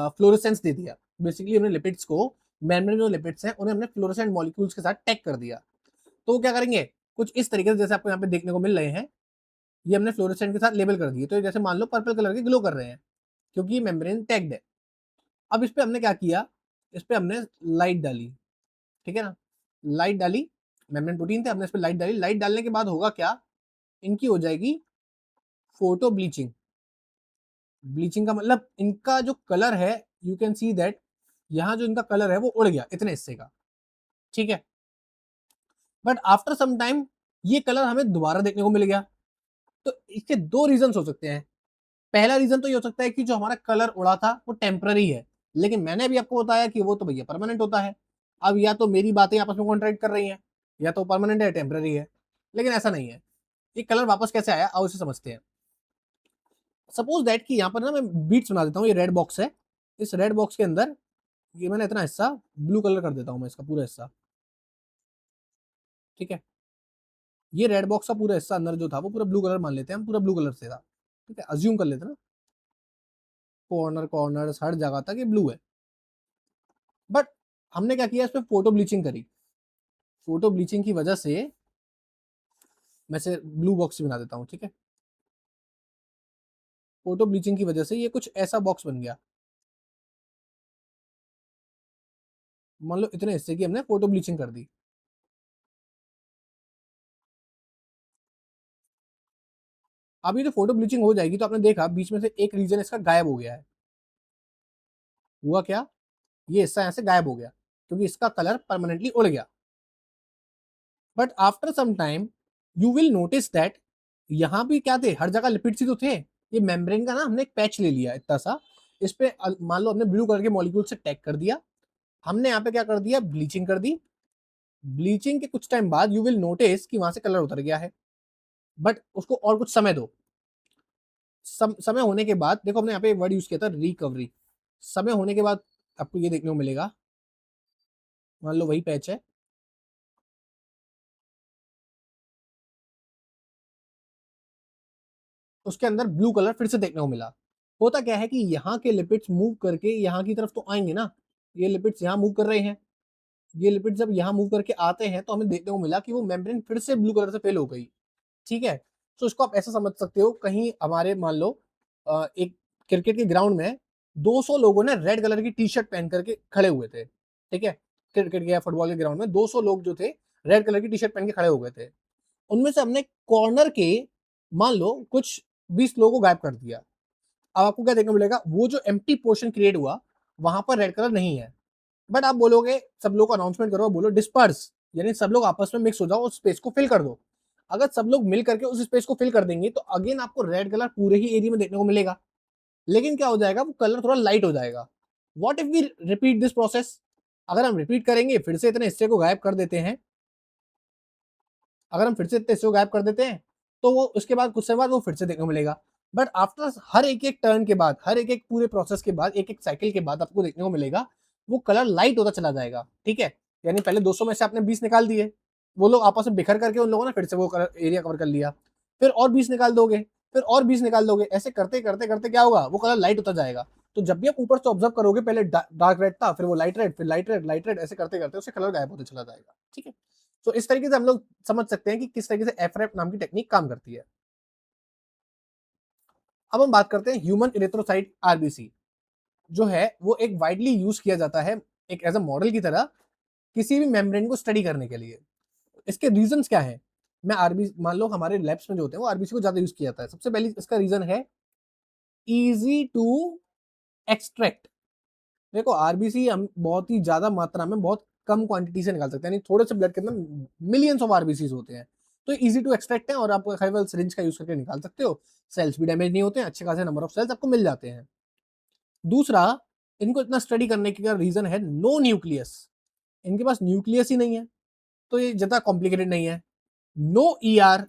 फ्लोरेसेंस दे दिया। बेसिकली हमने लिपिड्स को, मेम्ब्रेन जो लिपिड्स हैं उन्हें हमने फ्लोरेसेंट मॉलिक्यूल्स के साथ टैग कर दिया। तो वो क्या करेंगे, कुछ इस तरीके से जैसे आपको यहाँ पे देखने को मिल रहे हैं, ये हमने फ्लोरेसेंट के साथ लेबल कर दिए। तो जैसे मान लो पर्पल कलर के ग्लो कर रहे हैं क्योंकि ये मेम्ब्रेन टैग्ड है। अब इस पे हमने क्या किया, इस पे हमने लाइट डाली, ठीक है ना। लाइट डाली, मेम्ब्रेन प्रोटीन थे, हमने इस पे लाइट डाली। लाइट डालने के बाद होगा क्या, इनकी हो जाएगी फोटो ब्लीचिंग। ब्लीचिंग का मतलब इनका जो कलर है, यू कैन सी दैट यहाँ जो इनका कलर है वो उड़ गया इतने हिस्से का, ठीक है। बट आफ्टर सम टाइम ये कलर हमें दोबारा देखने को मिल गया। तो इसके दो रीजन हो सकते हैं। पहला रीजन तो ये हो सकता है कि जो हमारा कलर उड़ा था वो टेम्पररी है, लेकिन मैंने अभी आपको बताया कि वो तो भैया परमानेंट होता है। अब या तो मेरी बातें आपस में कॉन्ट्रैक्ट कर रही हैं, या तो परमानेंट है टेम्पररी है, लेकिन ऐसा नहीं है। ये कलर वापस कैसे आया, आओ इसे समझते हैं। सपोज दैट कि यहाँ पर ना मैं बीट्स बना देता हूँ, ये रेड बॉक्स है, इस रेड बॉक्स के अंदर ये मैंने इतना हिस्सा ब्लू कलर कर देता हूँ मैं, इसका पूरा हिस्सा, ठीक है। ये रेड बॉक्स का पूरा हिस्सा अंदर जो था वो पूरा ब्लू कलर मान लेते हैं हम, पूरा ब्लू कलर से था, ठीक है, अज्यूम कर लेते हैं ना, कॉर्नर कॉर्नर हर जगह तक ये ब्लू है। बट हमने क्या किया, इस पे फोटो ब्लीचिंग करी, फोटो ब्लीचिंग की वजह से मैं से ब्लू बॉक्स बना देता हूँ, ठीक है। फोटो ब्लीचिंग की वजह से ये कुछ ऐसा बॉक्स बन गया, मान लो इतने हिस्से की हमने फोटो ब्लीचिंग कर दी। अब ये जो फोटो ब्लीचिंग हो जाएगी तो आपने देखा बीच में से एक रीजन इसका गायब हो गया है। हुआ क्या, ये हिस्सा यहाँ से गायब हो गया क्योंकि इसका कलर परमानेंटली उड़ गया। But after some time you will notice that यहाँ भी क्या थे, हर जगह लिपिड्स ही तो थे। ये मेम्ब्रेन का ना हमने एक पैच ले लिया इतना सा, इस पे मान लो हमने ब्लू कलर के मॉलिक्यूल से टैग कर दिया, हमने यहाँ पे क्या कर दिया, ब्लीचिंग कर दी। ब्लीचिंग के कुछ टाइम बाद यू विल नोटिस कि वहां से कलर उतर गया है, बट उसको और कुछ समय दो। समय होने के बाद देखो, हमने यहाँ पे वर्ड यूज किया था रिकवरी। समय होने के बाद आपको ये देखने को मिलेगा, मान लो वही पैच है, उसके अंदर ब्लू कलर फिर से देखने को मिला। होता क्या है कि यहाँ के लिपिड्स मूव करके यहाँ की तरफ तो आएंगे ना, ये लिपिड्स यहाँ मूव कर रहे हैं, ये लिपिड्स जब यहाँ मूव करके आते हैं तो हमें देखने को मिला कि वो मेम्ब्रेन फिर से ब्लू कलर से फेल हो गई, ठीक है। तो इसको आप ऐसा समझ सकते हो, कहीं हमारे मान लो एक क्रिकेट के ग्राउंड में 200 लोगों ने रेड कलर की टी शर्ट पहन करके खड़े हुए थे, ठीक है। क्रिकेट या फुटबॉल के ग्राउंड में 200 लोग जो थे रेड कलर की टी शर्ट पहन के खड़े हो गए थे। उनमें से हमने कॉर्नर के मान लो कुछ 20 लोगों को गायब कर दिया। अब आपको क्या देखने को मिलेगा, वो जो एम्प्टी पोर्शन क्रिएट हुआ वहां पर रेड कलर नहीं है। बट आप बोलोगे, सब लोग को अनाउंसमेंट करो, बोलो डिस्पर्स, यानी सब लोग आपस में मिक्स हो जाओ, उस स्पेस को फिल कर दो। अगर सब लोग मिल करके उस स्पेस को फिल कर देंगे तो अगेन आपको रेड कलर पूरे ही एरिया में देखने को मिलेगा, लेकिन क्या हो जाएगा, वो कलर थोड़ा लाइट हो जाएगा। What if we repeat this process, अगर हम रिपीट करेंगे, फिर से इतने हिस्से को गायब कर देते हैं, अगर हम फिर से इतने हिस्से को गायब कर देते हैं तो वो उसके बाद कुछ समय बाद वो फिर से देखने को मिलेगा। बट आफ्टर हर एक एक टर्न के बाद, हर एक एक पूरे प्रोसेस के बाद, एक एक साइकिल के बाद आपको देखने को मिलेगा वो कलर लाइट होता चला जाएगा, ठीक है। यानी पहले 200 में से आपने 20 निकाल दिए, वो लोग आपस में बिखर करके उन लोगों ने फिर से वो एरिया कवर कर लिया, फिर और 20 निकाल दोगे, फिर और 20 निकाल दोगे, ऐसे करते करते करते क्या होगा, वो कलर लाइट होता जाएगा। तो जब भी आप ऊपर से ऑब्जर्व करोगे, पहले डार्क रेड था, फिर वो लाइट रेड, फिर लाइट रेड, लाइट रेड, ऐसे करते करते उससे कलर गायब होते चला जाएगा, ठीक है। तो इस तरीके से हम लोग समझ सकते हैं कि किस तरीके से एफरेप नाम की टेक्निक काम करती है। अब हम बात करते हैं ह्यूमन इरेथ्रोसाइट आरबीसी, जो है वो एक वाइडली यूज किया जाता है एक एज अ मॉडल की तरह किसी भी मेम्ब्रेन को स्टडी करने के लिए। इसके रीजंस क्या है, मैं आरबीसी मान लो हमारे लैब्स में जो होते हैं वो आरबीसी को ज्यादा यूज किया जाता है। सबसे पहले इसका रीजन है इजी टू एक्सट्रैक्ट। देखो आरबीसी हम बहुत ही ज्यादा मात्रा में बहुत कम क्वांटिटी से निकाल सकते हैं, यानी थोड़े से ब्लड के अंदर मिलियंस ऑफ आरबीसी होते हैं, तो इजी टू एक्सट्रैक्ट है और आप केवल सिरिंज का यूज करके निकाल सकते हो। सेल्स भी डैमेज नहीं होते हैं, अच्छे खासे नंबर ऑफ सेल्स आपको मिल जाते हैं। दूसरा, इनको इतना स्टडी करने का रीजन है नो न्यूक्लियस, इनके पास न्यूक्लियस ही नहीं है, तो ये ज्यादा कॉम्प्लिकेटेड नहीं है। नो ईआर,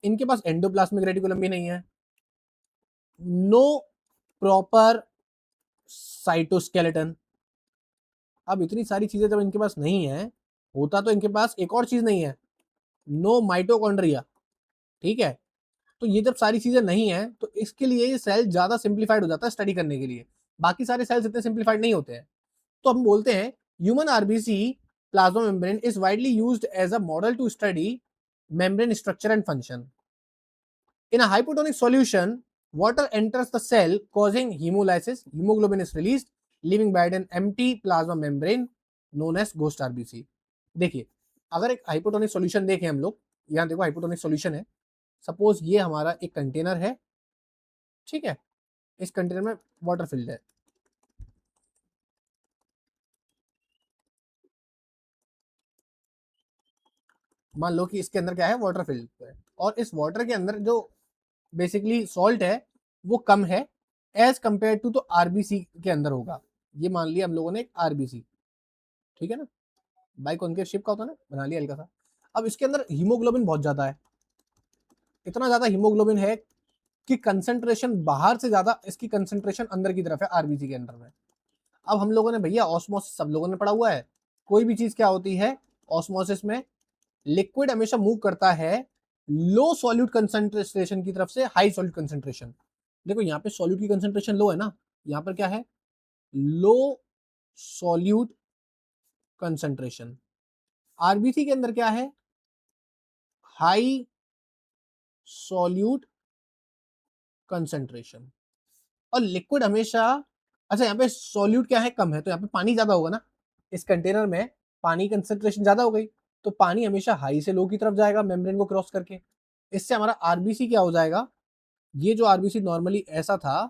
इनके पास एंडोप्लाज्मिक रेटिकुलम भी नहीं है। No proper cytoskeleton. अब इतनी सारी चीजें जब इनके पास नहीं है, होता तो इनके पास एक और चीज नहीं है, नो माइटोकॉन्ड्रिया, ठीक है। तो ये जब सारी चीजें नहीं है तो इसके लिए ये सेल ज्यादा सिंप्लीफाइड हो जाता है स्टडी करने के लिए, बाकी सारे सेल्स इतने सिंप्लीफाइड नहीं होते हैं। तो हम बोलते हैं human RBC plasma membrane is widely used as a model to study membrane structure and function. In a hypotonic solution, water enters the cell causing hemolysis, hemoglobin is released, leaving behind an empty plasma membrane known as ghost RBC. देखिए, अगर एक hypotonic solution देखें हम लोग, यहाँ देखो hypotonic solution है, suppose ये हमारा एक कंटेनर है, ठीक है, इस कंटेनर में वाटर फिल्ड है, मान लो कि इसके अंदर क्या है, वाटर फिल्ड है, और इस वाटर के अंदर जो बेसिकली सॉल्ट है वो कम है एज कंपेयर टू तो आरबीसी के अंदर होगा। ये मान लिया हम लोगों ने एक आरबीसी, ठीक है ना, बाइक उनके शिप का होता है ना, बना लिया हल्का सा। अब इसके अंदर हीमोग्लोबिन बहुत ज्यादा है, इतना ज्यादा हीमोग्लोबिन है कि कंसंट्रेशन बाहर से ज्यादा, इसकी कंसंट्रेशन अंदर की तरफ है आरबीसी के अंदर में। अब हम लोगों ने भैया ऑस्मोसिस सब लोगों ने पढ़ा हुआ है, कोई भी चीज क्या होती है ऑस्मोसिस में, लिक्विड हमेशा मूव करता है लो सॉल्यूट कंसंट्रेशन की तरफ से हाई सॉल्यूट कंसंट्रेशन। देखो यहाँ पे सॉल्यूट की कंसंट्रेशन लो है ना, यहाँ पर क्या है लो सॉल्यूट कंसंट्रेशन। आरबीसी के अंदर क्या है हाई सॉल्यूट कंसंट्रेशन। और लिक्विड हमेशा, अच्छा यहाँ पे सॉल्यूट क्या है कम है, तो यहाँ पे पानी ज्यादा होगा ना, इस कंटेनर में पानी कंसंट्रेशन ज्यादा हो गई, तो पानी हमेशा हाई से लो की तरफ जाएगा मेम्ब्रेन को क्रॉस करके। इससे हमारा आरबीसी क्या हो जाएगा, ये जो आरबीसी नॉर्मली ऐसा था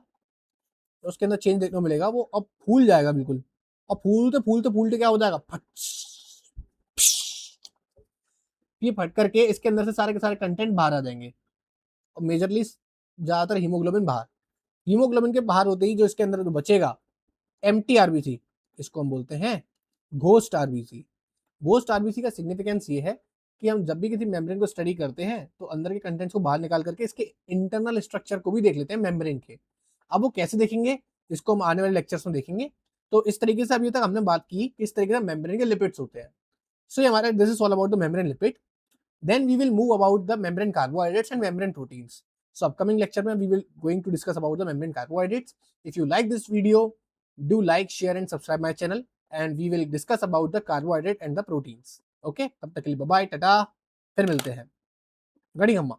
तो उसके अंदर चेंज देखने को मिलेगा, वो अब फूल जाएगा बिल्कुल, और फूलते फूलते फूलते क्या हो जाएगा फट, ये फट करके इसके अंदर से सारे के सारे कंटेंट बाहर आ जाएंगे, और मेजरली ज्यादातर हीमोग्लोबिन बाहर। हीमोग्लोबिन के बाहर होते ही जो इसके अंदर जो बचेगा एम्प्टी आरबीसी, इसको हम बोलते हैं घोस्ट आरबीसी। घोस्ट आरबीसी का सिग्निफिकेंस ये है कि हम जब भी किसी मेम्ब्रेन को स्टडी करते हैं तो अंदर के कंटेंट्स को बाहर निकाल करके इसके इंटरनल स्ट्रक्चर को भी देख लेते हैं मेम्ब्रेन के। अब वो कैसे देखेंगे इसको हम आने वाले लेक्चर्स में देखेंगे। तो इस तरीके से अभी तक हमने बात की इस तरीके से मेम्ब्रेन के लिपिड्स होते हैं। सो ये हमारा this is all about the membrane lipid. Then we will move about the membrane carbohydrates and membrane proteins. So upcoming lecture mein we will going to discuss about the membrane carbohydrates. If you like this video, do like, share and subscribe my channel, and we will discuss about the carbohydrate and the proteins. Okay, तब तक के लिए bye bye, Tata, फिर मिलते हैं, गड़ी अम्मा।